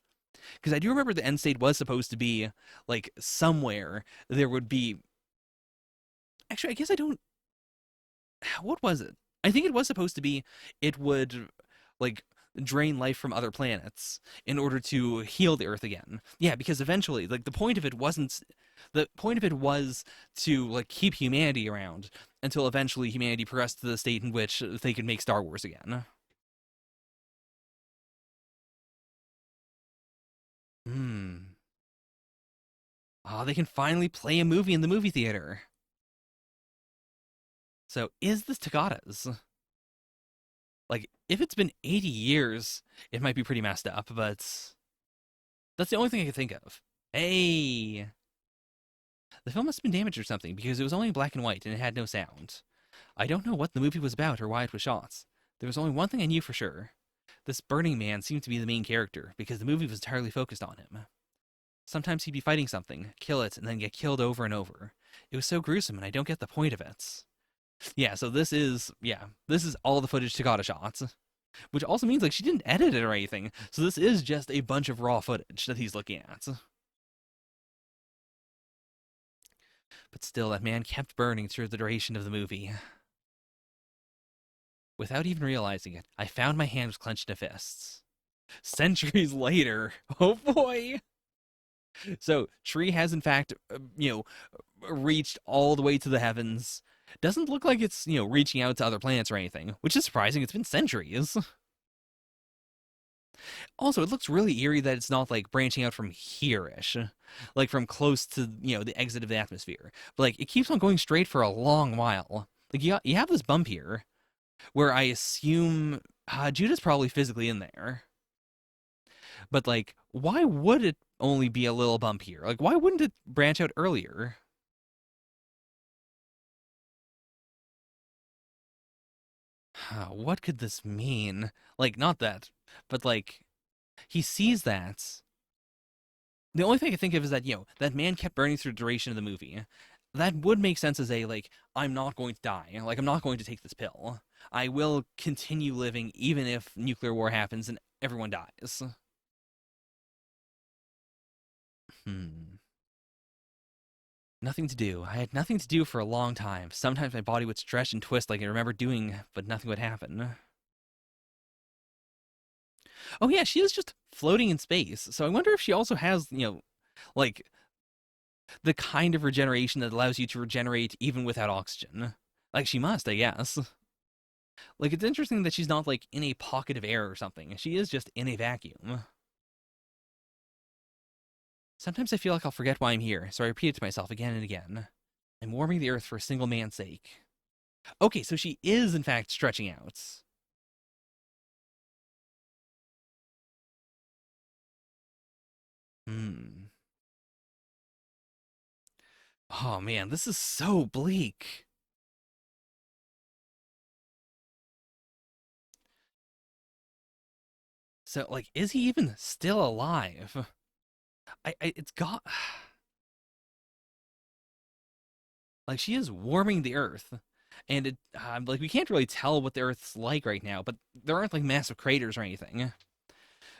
Because I do remember the end state was supposed to be like somewhere there would be. Actually, I guess I don't. What was it? I think it was supposed to be it would like drain life from other planets in order to heal the Earth again. Yeah, because eventually, like the point of it was to like keep humanity around until eventually humanity progressed to the state in which they could make Star Wars again. Hmm. Oh, they can finally play a movie in the movie theater. So is this Tagada's? Like, if it's been 80 years, it might be pretty messed up, but that's the only thing I can think of. Hey, the film must have been damaged or something because it was only black and white and it had no sound. I don't know what the movie was about or why it was shot. There was only one thing I knew for sure. This Burning Man seemed to be the main character because the movie was entirely focused on him. Sometimes he'd be fighting something, kill it, and then get killed over and over. It was so gruesome and I don't get the point of it. Yeah, so this is all the footage Takata shots, which also means like she didn't edit it or anything. So this is just a bunch of raw footage that he's looking at. But still, that man kept burning through the duration of the movie. Without even realizing it, I found my hand was clenched in fists. Centuries later, oh boy! So Tree has in fact, reached all the way to the heavens. Doesn't look like it's reaching out to other planets or anything, which is surprising. It's been centuries. Also, it looks really eerie that it's not like branching out from here-ish, like from close to the exit of the atmosphere. But like it keeps on going straight for a long while. Like you have this bump here, where I assume Judah's probably physically in there. But like, why would it only be a little bump here? Like, why wouldn't it branch out earlier? What could this mean? Like, not that, but like, he sees that. The only thing I can think of is that, that man kept burning through the duration of the movie. That would make sense as a, like, I'm not going to die. Like, I'm not going to take this pill. I will continue living even if nuclear war happens and everyone dies. Hmm. Nothing to do. I had nothing to do for a long time. Sometimes my body would stretch and twist like I remember doing, but nothing would happen. Oh yeah, she is just floating in space. So I wonder if she also has, like the kind of regeneration that allows you to regenerate even without oxygen. Like she must, I guess. Like it's interesting that she's not like in a pocket of air or something. She is just in a vacuum. Sometimes I feel like I'll forget why I'm here, so I repeat it to myself again and again. I'm warming the earth for a single man's sake. Okay, so she is in fact stretching out. Hmm. Oh man, this is so bleak. So like, is he even still alive? It's got like she is warming the earth, and like we can't really tell what the Earth's like right now, but there aren't like massive craters or anything.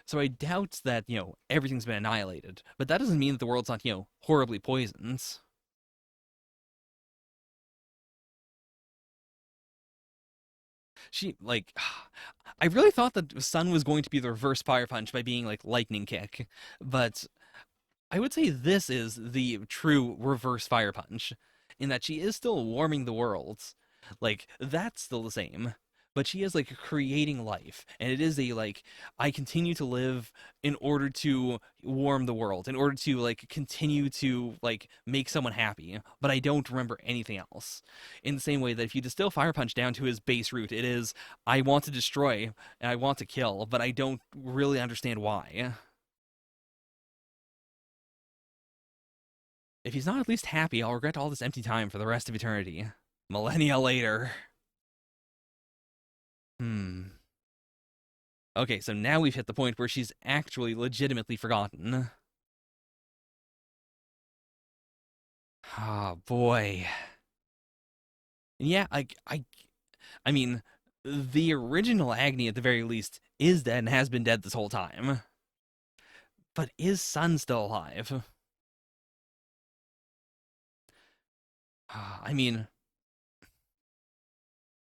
So I doubt that everything's been annihilated. But that doesn't mean that the world's not horribly poisoned. She like I really thought that the sun was going to be the reverse fire punch by being like lightning kick, but I would say this is the true reverse fire punch in that she is still warming the world. Like that's still the same, but she is like creating life, and it is a like I continue to live in order to warm the world, in order to like continue to like make someone happy, but I don't remember anything else. In the same way that if you distill Fire Punch down to his base root, it is I want to destroy and I want to kill, but I don't really understand why. If he's not at least happy, I'll regret all this empty time for the rest of eternity. Millennia later. Hmm. Okay, so now we've hit the point where she's actually legitimately forgotten. Oh boy. Yeah, I mean, the original Agni at the very least is dead and has been dead this whole time. But is Sun still alive? I mean,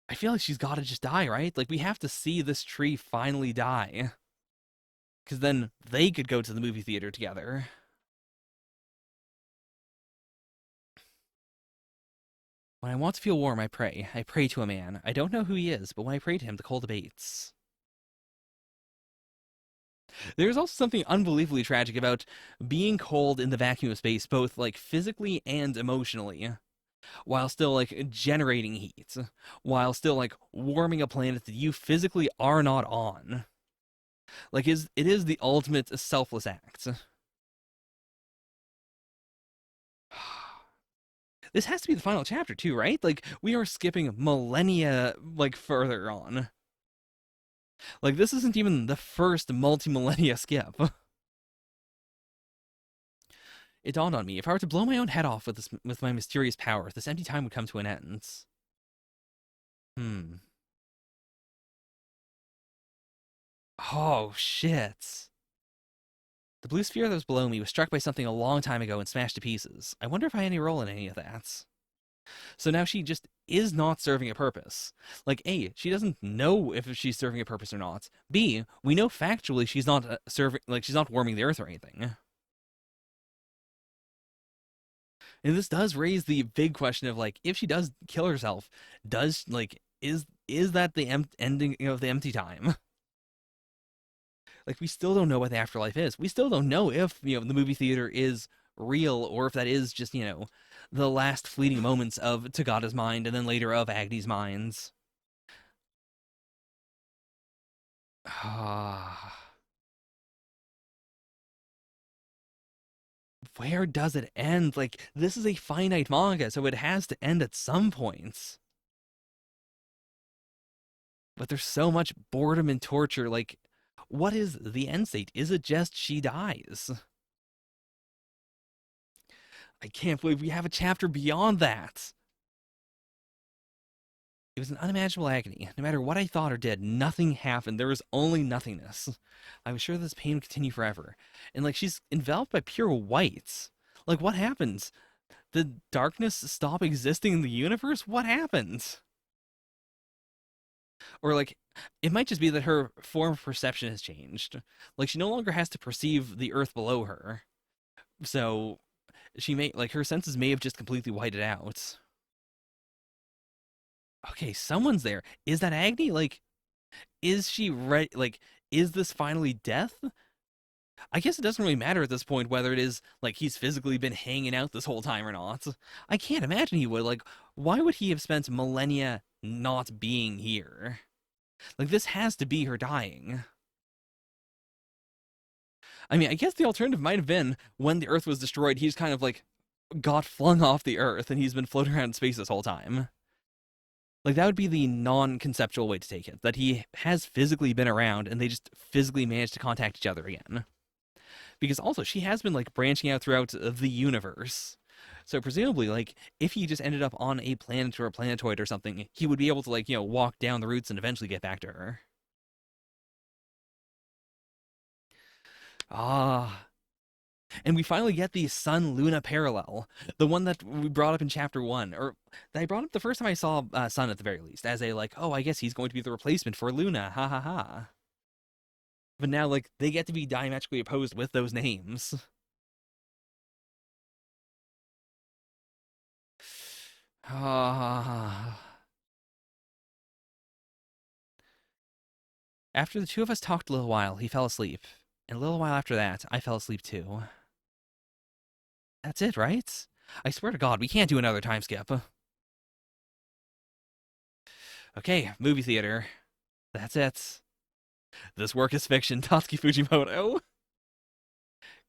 I feel like she's got to just die, right? Like we have to see this tree finally die, because then they could go to the movie theater together. When I want to feel warm, I pray. I pray to a man. I don't know who he is, but when I pray to him, the cold abates. There's also something unbelievably tragic about being cold in the vacuum of space, both like physically and emotionally, while still like generating heat, while still like warming a planet that you physically are not on. Like is it is the ultimate selfless act. This has to be the final chapter too, right? Like we are skipping millennia like further on. Like this isn't even the first multi-millennia skip. It dawned on me, if I were to blow my own head off with my mysterious power, this empty time would come to an end. Hmm. Oh, shit. The blue sphere that was below me was struck by something a long time ago and smashed to pieces. I wonder if I had any role in any of that. So now she just is not serving a purpose. Like, A, she doesn't know if she's serving a purpose or not. B, we know factually she's not serving, like, she's not warming the earth or anything. And this does raise the big question of, like, if she does kill herself, does, like, is that the ending of the empty time? Like, we still don't know what the afterlife is. We still don't know if, the movie theater is real or if that is just, the last fleeting moments of Tagada's mind and then later of Agni's minds. Where does it end? Like, this is a finite manga, so it has to end at some points. But there's so much boredom and torture. Like, what is the end state? Is it just she dies? I can't believe we have a chapter beyond that. It was an unimaginable agony. No matter what I thought or did, nothing happened. There was only nothingness. I was sure this pain would continue forever. And like she's enveloped by pure white. Like what happens? Did darkness stop existing in the universe? What happened? Or like it might just be that her form of perception has changed. Like she no longer has to perceive the earth below her. So she may like her senses may have just completely whited out. Okay, someone's there. Is that Agni? Like is she ready? Like, is this finally death? I guess it doesn't really matter at this point whether it is like he's physically been hanging out this whole time or not. I can't imagine he would. Like, why would he have spent millennia not being here? Like, this has to be her dying. I mean, I guess the alternative might have been when the Earth was destroyed, he's kind of like got flung off the Earth and he's been floating around in space this whole time. Like that would be the non-conceptual way to take it. That he has physically been around and they just physically managed to contact each other again. Because also she has been like branching out throughout the universe. So presumably, like, if he just ended up on a planet or a planetoid or something, he would be able to like, walk down the routes and eventually get back to her. Ah. And we finally get the Sun Luna parallel, the one that we brought up in chapter one, or that I brought up the first time I saw Sun at the very least, as a like, oh, I guess he's going to be the replacement for Luna, ha ha ha. But now, like, they get to be diametrically opposed with those names. Ah. After the two of us talked a little while, he fell asleep. And a little while after that, I fell asleep too. That's it, right? I swear to God, we can't do another time skip. Okay, movie theater. That's it. This work is fiction. Tatsuki Fujimoto.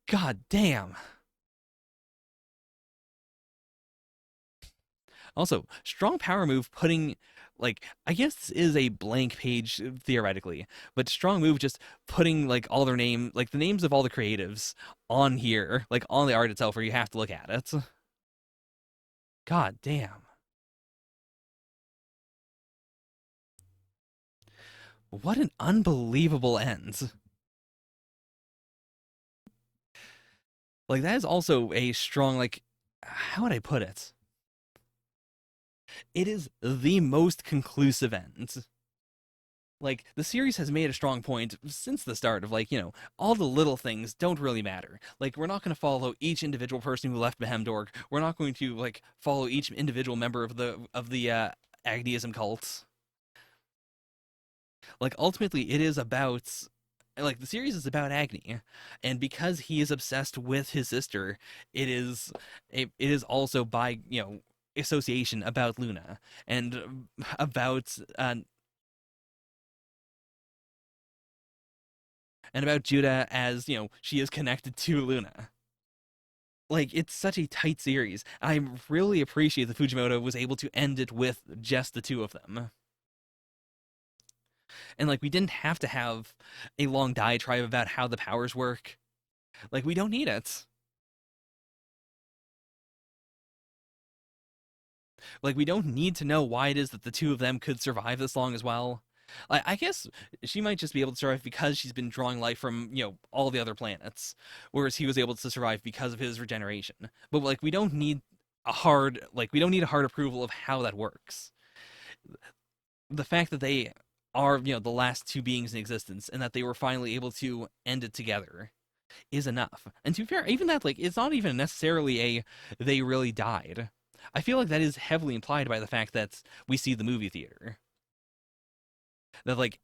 God damn. Also, strong power move putting like I guess this is a blank page theoretically, but strong move just putting like all their name like the names of all the creatives on here, like on the art itself where you have to look at it. God damn. What an unbelievable end. Like that is also a strong like how would I put it? It is the most conclusive end. Like the series has made a strong point since the start of like all the little things don't really matter. Like we're not going to follow each individual person who left Behemdorg. We're not going to like follow each individual member of the Agniism cult. Like ultimately it is about like the series is about Agni, and because he is obsessed with his sister, it is also by association about Luna and about and about Judah as, she is connected to Luna. Like, it's such a tight series. I really appreciate that Fujimoto was able to end it with just the two of them. And, like, we didn't have to have a long diatribe about how the powers work. Like, we don't need it. Like, we don't need to know why it is that the two of them could survive this long as well. I guess she might just be able to survive because she's been drawing life from, all the other planets, whereas he was able to survive because of his regeneration. But like, we don't need a hard approval of how that works. The fact that they are, the last two beings in existence and that they were finally able to end it together is enough. And to be fair, even that, like, it's not even necessarily a they really died. I feel like that is heavily implied by the fact that we see the movie theater. That, like,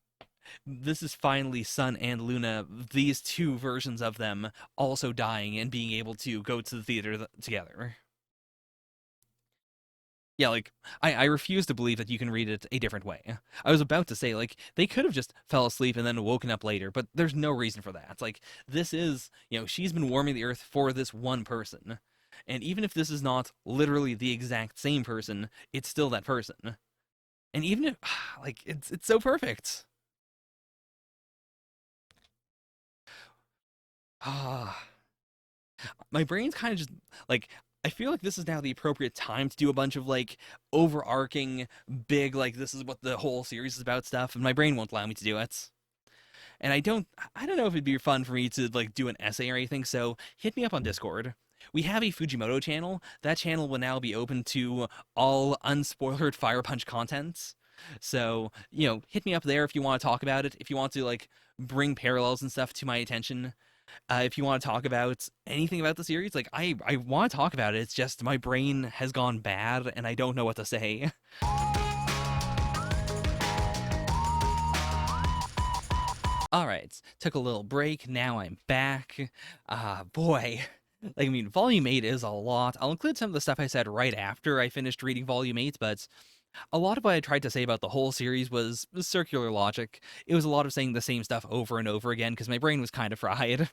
this is finally Sun and Luna, these two versions of them also dying and being able to go to the theater together. Yeah, like, I refuse to believe that you can read it a different way. I was about to say, like, they could have just fell asleep and then woken up later, but there's no reason for that. It's like, this is, she's been warming the earth for this one person. And even if this is not literally the exact same person, it's still that person. And even if, like, it's so perfect. Ah, my brain's kind of just like, I feel like this is now the appropriate time to do a bunch of like overarching big, like, this is what the whole series is about stuff, and my brain won't allow me to do it. And I don't know if it'd be fun for me to like do an essay or anything, so hit me up on Discord. We have a Fujimoto channel. That channel will now be open to all unspoilered Fire Punch content. So, hit me up there if you want to talk about it, if you want to like bring parallels and stuff to my attention. If you want to talk about anything about the series, like, I want to talk about it. It's just my brain has gone bad and I don't know what to say. All right, took a little break. Now I'm back. Boy. Like, I mean, Volume 8 is a lot. I'll include some of the stuff I said right after I finished reading Volume 8, but a lot of what I tried to say about the whole series was circular logic. It was a lot of saying the same stuff over and over again because my brain was kind of fried.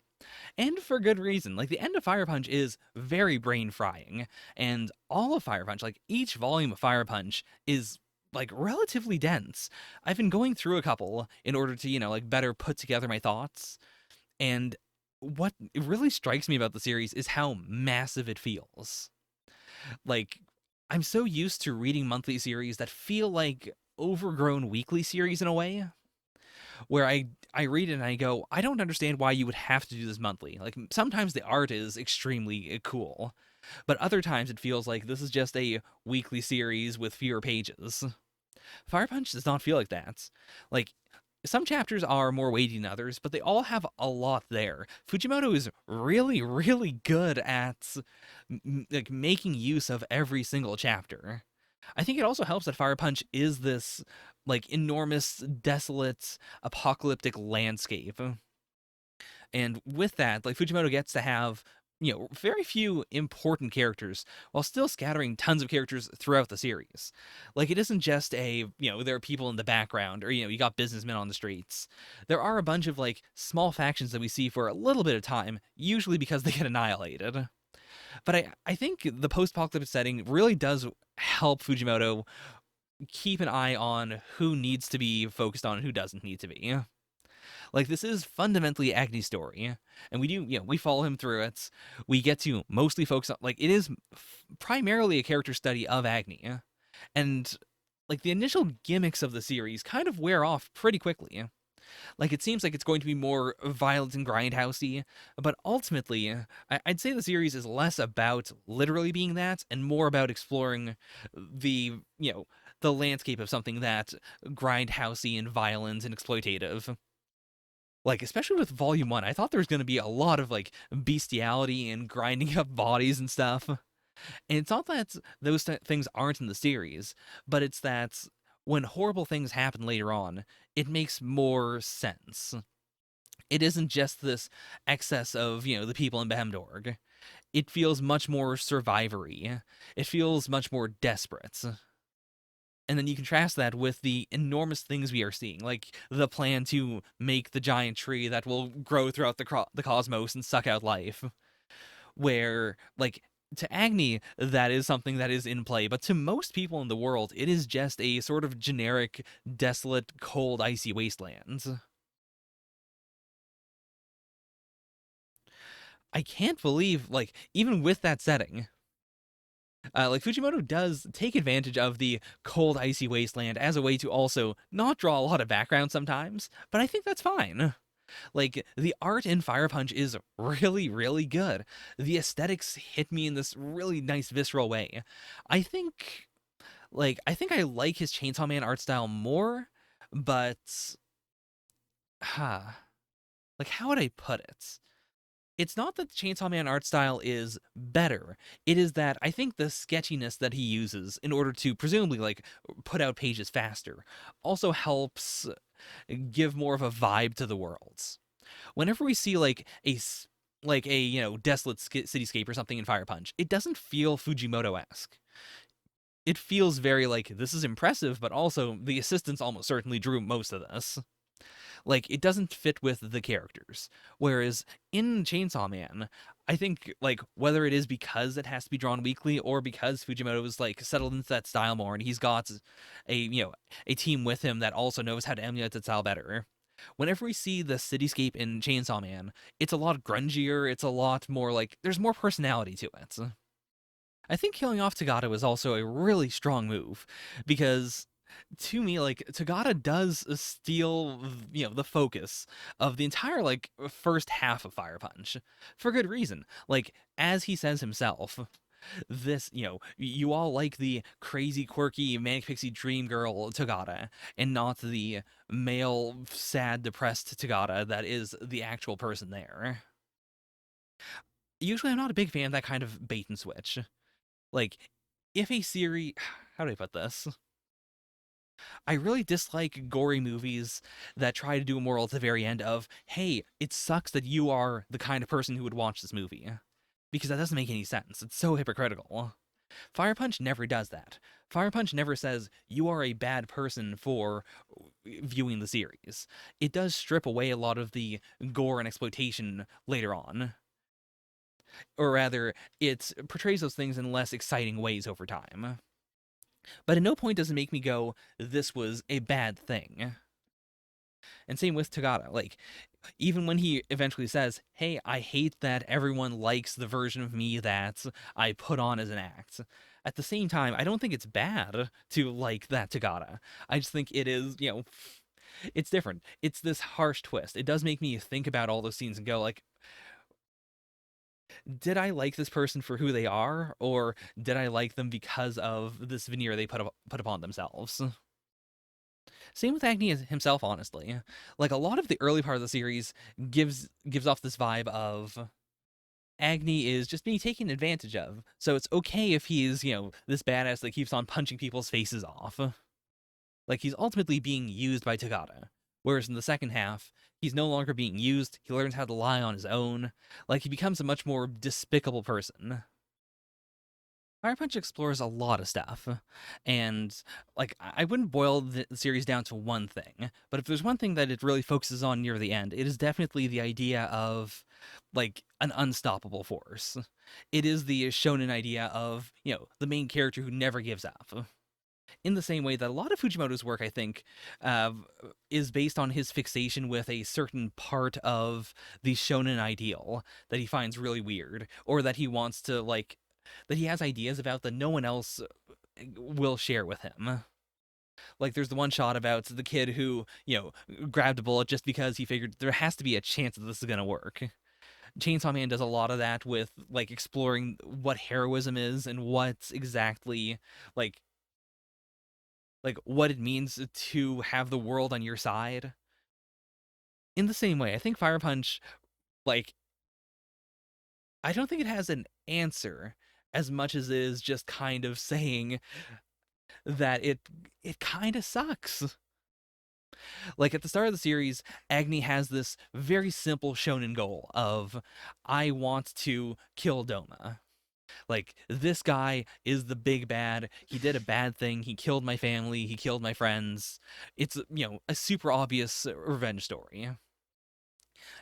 And for good reason. Like, the end of Fire Punch is very brain frying, and all of Fire Punch, like each volume of Fire Punch, is like relatively dense. I've been going through a couple in order to, like, better put together my thoughts, and what really strikes me about the series is how massive it feels. Like, I'm so used to reading monthly series that feel like overgrown weekly series in a way, where I read it and I go, I don't understand why you would have to do this monthly. Like, sometimes the art is extremely cool, but other times it feels like this is just a weekly series with fewer pages. Fire Punch does not feel like that. Like, some chapters are more weighty than others, but they all have a lot there. Fujimoto is really, really good at like making use of every single chapter. I think it also helps that Fire Punch is this like enormous, desolate, apocalyptic landscape. And with that, like, Fujimoto gets to have, very few important characters while still scattering tons of characters throughout the series. Like, it isn't just there are people in the background or, you got businessmen on the streets. There are a bunch of like small factions that we see for a little bit of time, usually because they get annihilated. But I think the post-apocalyptic setting really does help Fujimoto keep an eye on who needs to be focused on and who doesn't need to be. Like, this is fundamentally Agni's story, and we follow him through it. We get to mostly focus on, like, it is primarily a character study of Agni, and like the initial gimmicks of the series kind of wear off pretty quickly. Like, it seems like it's going to be more violent and grindhousey, but ultimately, I'd say the series is less about literally being that and more about exploring the the landscape of something that grindhousey and violent and exploitative. Like, especially with Volume 1, I thought there was going to be a lot of like bestiality and grinding up bodies and stuff. And it's not that those things aren't in the series, but it's that when horrible things happen later on, it makes more sense. It isn't just this excess of, the people in Behemdorg. It feels much more survivory. It feels much more desperate. And then you contrast that with the enormous things we are seeing, like the plan to make the giant tree that will grow throughout the cosmos and suck out life. Where, like, to Agni, that is something that is in play, but to most people in the world, it is just a sort of generic, desolate, cold, icy wasteland. I can't believe, like, even with that setting, Like Fujimoto does take advantage of the cold, icy wasteland as a way to also not draw a lot of background sometimes, but I think that's fine. Like the art in Fire Punch is really, really good. The aesthetics hit me in this really nice visceral way. I think I like his Chainsaw Man art style more, but huh, like how would I put it? It's not that the Chainsaw Man art style is better. It is that I think the sketchiness that he uses in order to presumably like put out pages faster also helps give more of a vibe to the worlds. Whenever we see like a desolate cityscape or something in Fire Punch, it doesn't feel Fujimoto-esque. It feels very like this is impressive, but also the assistants almost certainly drew most of this. Like it doesn't fit with the characters. Whereas in Chainsaw Man, I think like whether it is because it has to be drawn weekly or because Fujimoto is like settled into that style more and he's got a team with him that also knows how to emulate that style better. Whenever we see the cityscape in Chainsaw Man, it's a lot grungier, it's a lot more like there's more personality to it. I think killing off Tagata was also a really strong move because to me like Tagata does steal the focus of the entire like first half of Fire Punch for good reason. Like as he says himself, this you all like the crazy quirky manic pixie dream girl Tagata and not the male sad depressed Tagata that is the actual person there. Usually I'm not a big fan of that kind of bait and switch. Like, if a series, how do I put this? I really dislike gory movies that try to do a moral at the very end of, hey, it sucks that you are the kind of person who would watch this movie. Because that doesn't make any sense. It's so hypocritical. Fire Punch never does that. Fire Punch never says, you are a bad person for viewing the series. It does strip away a lot of the gore and exploitation later on. Or rather, it portrays those things in less exciting ways over time. But at no point does it make me go, this was a bad thing. And same with Tagata. Like, even when he eventually says, hey, I hate that everyone likes the version of me that I put on as an act. At the same time, I don't think it's bad to like that Tagata. I just think it is, it's different. It's this harsh twist. It does make me think about all those scenes and go, like, did I like this person for who they are, or did I like them because of this veneer they put upon themselves? Same with Agni himself, honestly. Like a lot of the early part of the series gives off this vibe of Agni is just being taken advantage of. So it's okay if he's, this badass that keeps on punching people's faces off. Like he's ultimately being used by Tagata. Whereas in the second half, he's no longer being used. He learns how to lie on his own. Like he becomes a much more despicable person. Fire Punch explores a lot of stuff, and like I wouldn't boil the series down to one thing, but if there's one thing that it really focuses on near the end, it is definitely the idea of like an unstoppable force. It is the shonen idea of the main character who never gives up. In the same way that a lot of Fujimoto's work, I think, uh, is based on his fixation with a certain part of the shonen ideal that he finds really weird, or that he wants to that he has ideas about that no one else will share with him. Like there's the one shot about the kid who, grabbed a bullet just because he figured there has to be a chance that this is gonna work. Chainsaw Man does a lot of that with like exploring what heroism is and what exactly like what it means to have the world on your side. In the same way, I think Fire Punch, like, I don't think it has an answer as much as it is just kind of saying that it kind of sucks. Like at the start of the series, Agni has this very simple shonen goal of I want to kill Doma. Like this guy is the big bad. He did a bad thing. He killed my family. He killed my friends. It's a super obvious revenge story.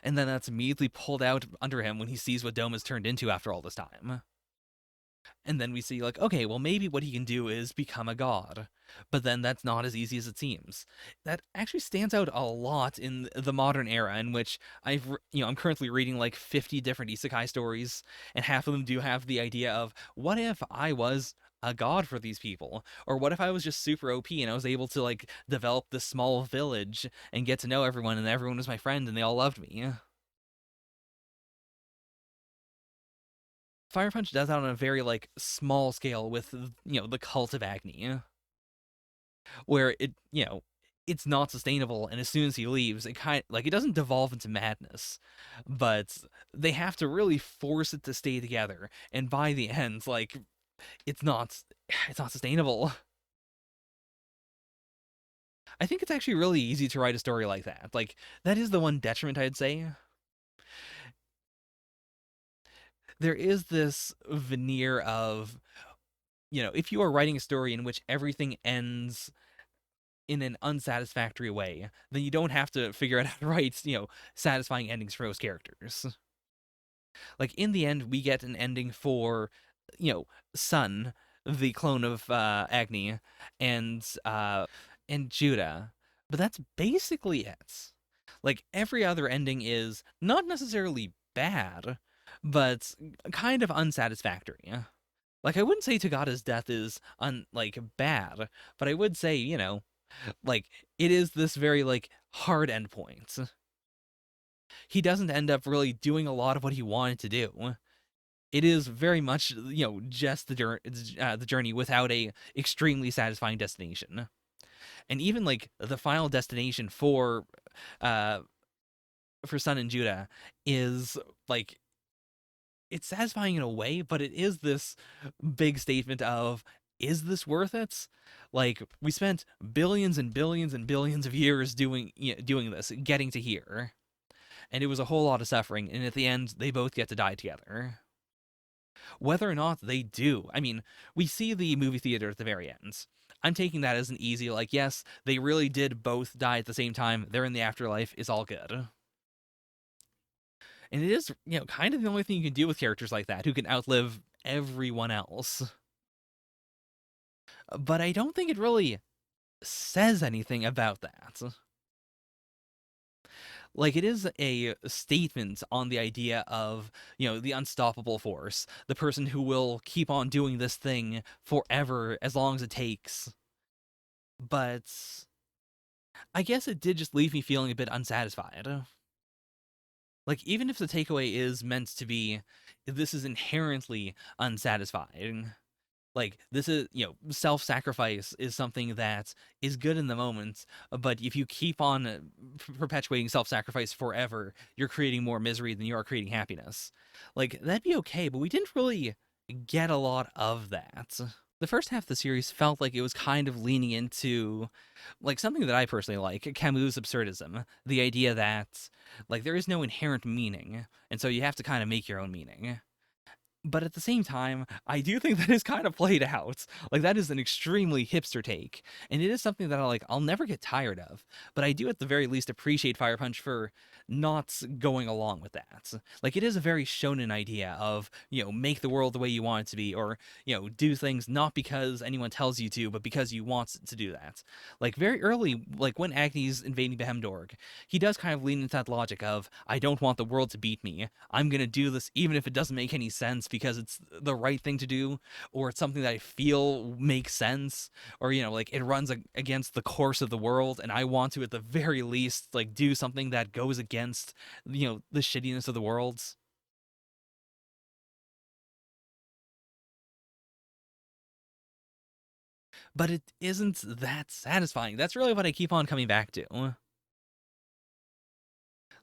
And then that's immediately pulled out under him when he sees what Doma's turned into after all this time. And then we see, like, okay, well, maybe what he can do is become a god. But then that's not as easy as it seems. That actually stands out a lot in the modern era, in which I'm currently reading like 50 different isekai stories, and half of them do have the idea of, what if I was a god for these people? Or what if I was just super OP and I was able to like develop this small village and get to know everyone, and everyone was my friend and they all loved me? Fire Punch does that on a very like small scale with the cult of Agni, where it's not sustainable, and as soon as he leaves, it kind like it doesn't devolve into madness, but they have to really force it to stay together, and by the end, like it's not it's not sustainable. I think it's actually really easy to write a story like that. Like that is the one detriment I'd say. There is this veneer of, if you are writing a story in which everything ends in an unsatisfactory way, then you don't have to figure out how to write, satisfying endings for those characters. Like in the end, we get an ending for, Sun, the clone of Agni, and Judah, but that's basically it. Like every other ending is not necessarily bad, but kind of unsatisfactory. Like I wouldn't say Tagada's death is bad, but I would say, like it is this very like hard endpoint. He doesn't end up really doing a lot of what he wanted to do. It is very much, just the journey without a extremely satisfying destination. And even like the final destination uh for Sun and Judah is like it's satisfying in a way, but it is this big statement of, is this worth it? Like we spent billions and billions and billions of years doing this, getting to here, and it was a whole lot of suffering. And at the end, they both get to die together. Whether or not they do, I mean, we see the movie theater at the very end. I'm taking that as an easy, like, yes, they really did both die at the same time. They're in the afterlife. Is all good. And it is, kind of the only thing you can do with characters like that who can outlive everyone else. But I don't think it really says anything about that. Like, it is a statement on the idea of, the unstoppable force, the person who will keep on doing this thing forever as long as it takes. But I guess it did just leave me feeling a bit unsatisfied. Like, even if the takeaway is meant to be, this is inherently unsatisfying, like this is, self-sacrifice is something that is good in the moment, but if you keep on perpetuating self-sacrifice forever, you're creating more misery than you are creating happiness. Like that'd be okay, but we didn't really get a lot of that. The first half of the series felt like it was kind of leaning into like something that I personally like, Camus' absurdism, the idea that like there is no inherent meaning, and so you have to kind of make your own meaning. But at the same time, I do think that is kind of played out. Like that is an extremely hipster take, and it is something that I'll never get tired of. But I do at the very least appreciate Fire Punch for not going along with that. Like it is a very shonen idea of, make the world the way you want it to be, or, do things not because anyone tells you to, but because you want to do that. Like very early, like when Agni's invading Behemdorg, he does kind of lean into that logic of, I don't want the world to beat me. I'm gonna do this even if it doesn't make any sense because it's the right thing to do, or it's something that I feel makes sense, or like it runs against the course of the world, and I want to at the very least like do something that goes against the shittiness of the world. But it isn't that satisfying. That's really what I keep on coming back to.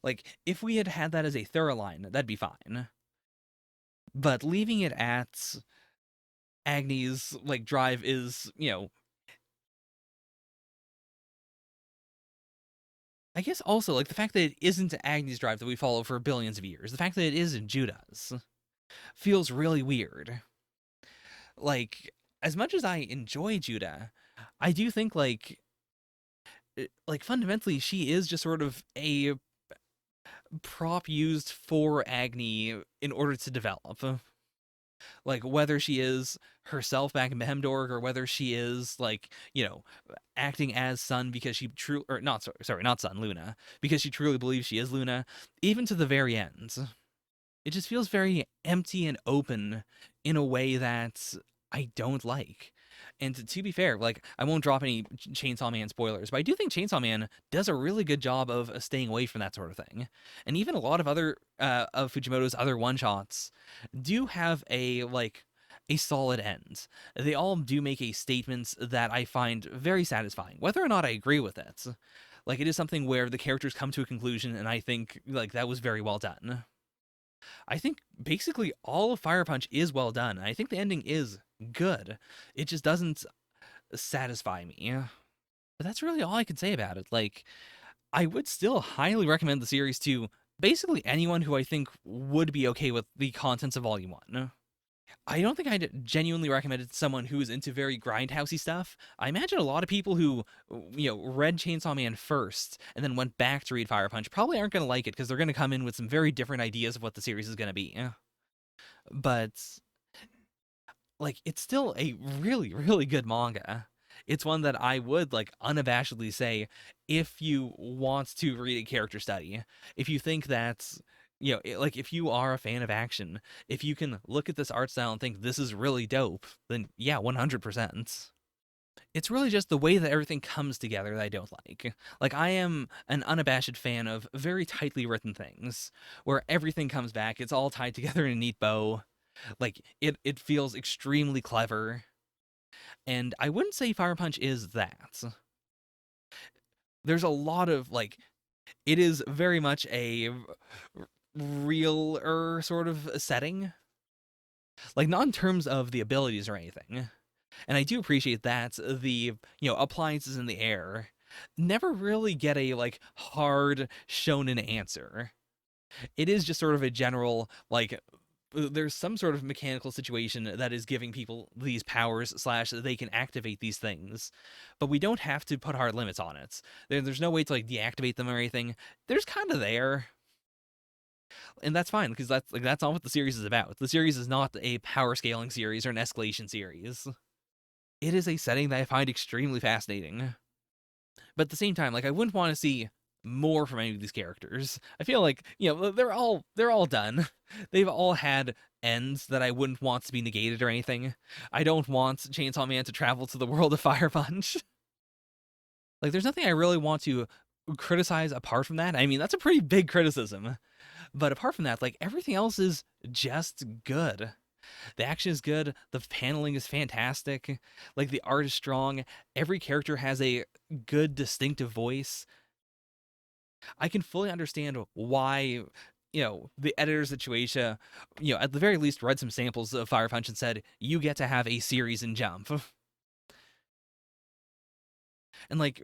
Like if we had had that as a thorough line, that'd be fine. But leaving it at Agni's like drive is, I guess also like the fact that it isn't Agni's drive that we follow for billions of years, the fact that it is Judah's feels really weird. Like as much as I enjoy Judah, I do think like fundamentally she is just sort of a prop used for Agni in order to develop. Like whether she is herself back in Behemdorg or whether she is like, acting as Sun because she true or not sorry, not Sun, Luna, because she truly believes she is Luna, even to the very end. It just feels very empty and open in a way that I don't like. And to be fair, like I won't drop any Chainsaw Man spoilers, but I do think Chainsaw Man does a really good job of staying away from that sort of thing. And even a lot of other of Fujimoto's other one shots do have a solid end. They all do make a statement that I find very satisfying, whether or not I agree with it. Like it is something where the characters come to a conclusion, and I think like that was very well done. I think basically all of Fire Punch is well done. I think the ending is good. It just doesn't satisfy me. But that's really all I can say about it. Like, I would still highly recommend the series to basically anyone who I think would be okay with the contents of Volume 1. I don't think I'd genuinely recommend it to someone who's into very grindhousey stuff. I imagine a lot of people who, read Chainsaw Man first and then went back to read Fire Punch probably aren't going to like it because they're going to come in with some very different ideas of what the series is going to be. But, like, it's still a really, really good manga. It's one that I would, like, unabashedly say if you want to read a character study, if you think that's like if you are a fan of action, if you can look at this art style and think this is really dope, then yeah, 100%. It's really just the way that everything comes together that I don't like. Like I am an unabashed fan of very tightly written things where everything comes back, it's all tied together in a neat bow. Like it feels extremely clever. And I wouldn't say Fire Punch is that. There's a lot of like it is very much a realer sort of setting. Like not in terms of the abilities or anything. And I do appreciate that the, appliances in the air never really get a like hard shonen answer. It is just sort of a general like there's some sort of mechanical situation that is giving people these powers slash they can activate these things, but we don't have to put hard limits on it. There's no way to like deactivate them or anything. There's kind of there, and that's fine because that's not what the series is about. The series is not a power scaling series or an escalation series. It is a setting that I find extremely fascinating. But at the same time, like I wouldn't want to see more from any of these characters. I feel like, they're all done. They've all had ends that I wouldn't want to be negated or anything. I don't want Chainsaw Man to travel to the world of Fire Punch. Like there's nothing I really want to criticize apart from that. I mean, that's a pretty big criticism. But apart from that, like everything else is just good. The action is good. The paneling is fantastic. Like the art is strong. Every character has a good, distinctive voice. I can fully understand why, the editors at Shueisha, at the very least read some samples of Fire Punch and said, you get to have a series in Jump. And like,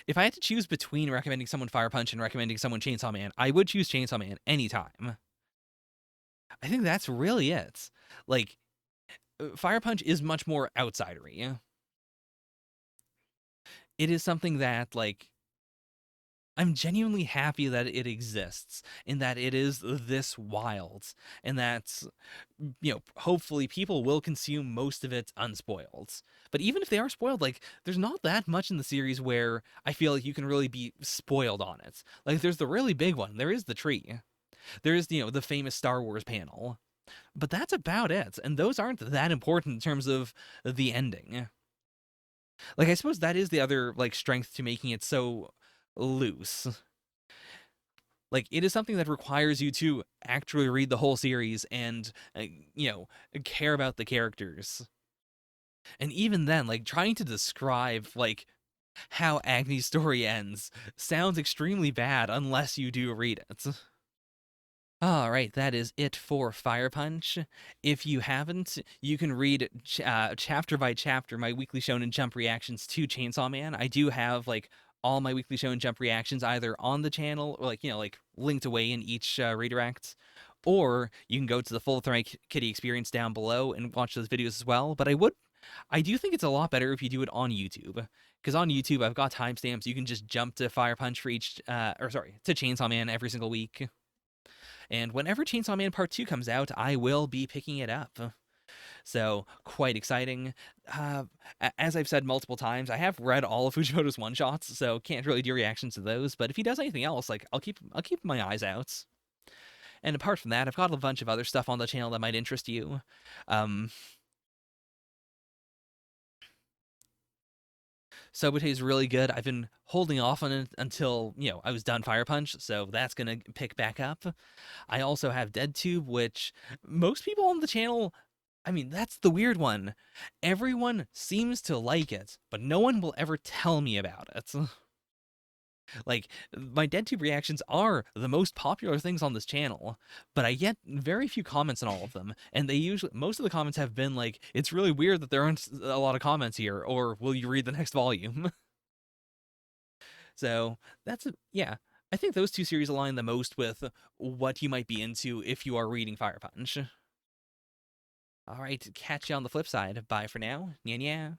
if I had to choose between recommending someone Fire Punch and recommending someone Chainsaw Man, I would choose Chainsaw Man anytime. I think that's really it. Like, Fire Punch is much more outsidery. It is something that, like, I'm genuinely happy that it exists and that it is this wild and that, hopefully people will consume most of it unspoiled. But even if they are spoiled, like, there's not that much in the series where I feel like you can really be spoiled on it. Like, there's the really big one. There is the tree. There is, the famous Star Wars panel. But that's about it. And those aren't that important in terms of the ending. Like, I suppose that is the other, like, strength to making it so loose. Like, it is something that requires you to actually read the whole series and, care about the characters. And even then, like, trying to describe, like, how Agni's story ends sounds extremely bad unless you do read it. All right, that is it for Fire Punch. If you haven't, you can read chapter by chapter my weekly Shonen Jump reactions to Chainsaw Man. I do have like all my weekly Shonen Jump reactions either on the channel or like linked away in each redirect, or you can go to the Full Thread Kitty experience down below and watch those videos as well. But I do think it's a lot better if you do it on YouTube. Because on YouTube, I've got timestamps. You can just jump to Fire Punch for each, to Chainsaw Man every single week. And whenever Chainsaw Man Part 2 comes out, I will be picking it up. So, quite exciting. Uh, as I've said multiple times, I have read all of Fujimoto's one-shots, so can't really do reactions to those, but if he does anything else, like I'll keep my eyes out. And apart from that, I've got a bunch of other stuff on the channel that might interest you. Um, Sobute is really good. I've been holding off on it until, I was done Fire Punch, so that's going to pick back up. I also have DeadTube, which most people on the channel, I mean, that's the weird one. Everyone seems to like it, but no one will ever tell me about it. Like, my DeadTube reactions are the most popular things on this channel, but I get very few comments on all of them, and most of the comments have been like, it's really weird that there aren't a lot of comments here, or will you read the next volume? So, yeah. I think those two series align the most with what you might be into if you are reading Fire Punch. All right, catch you on the flip side. Bye for now. Yeah, yeah.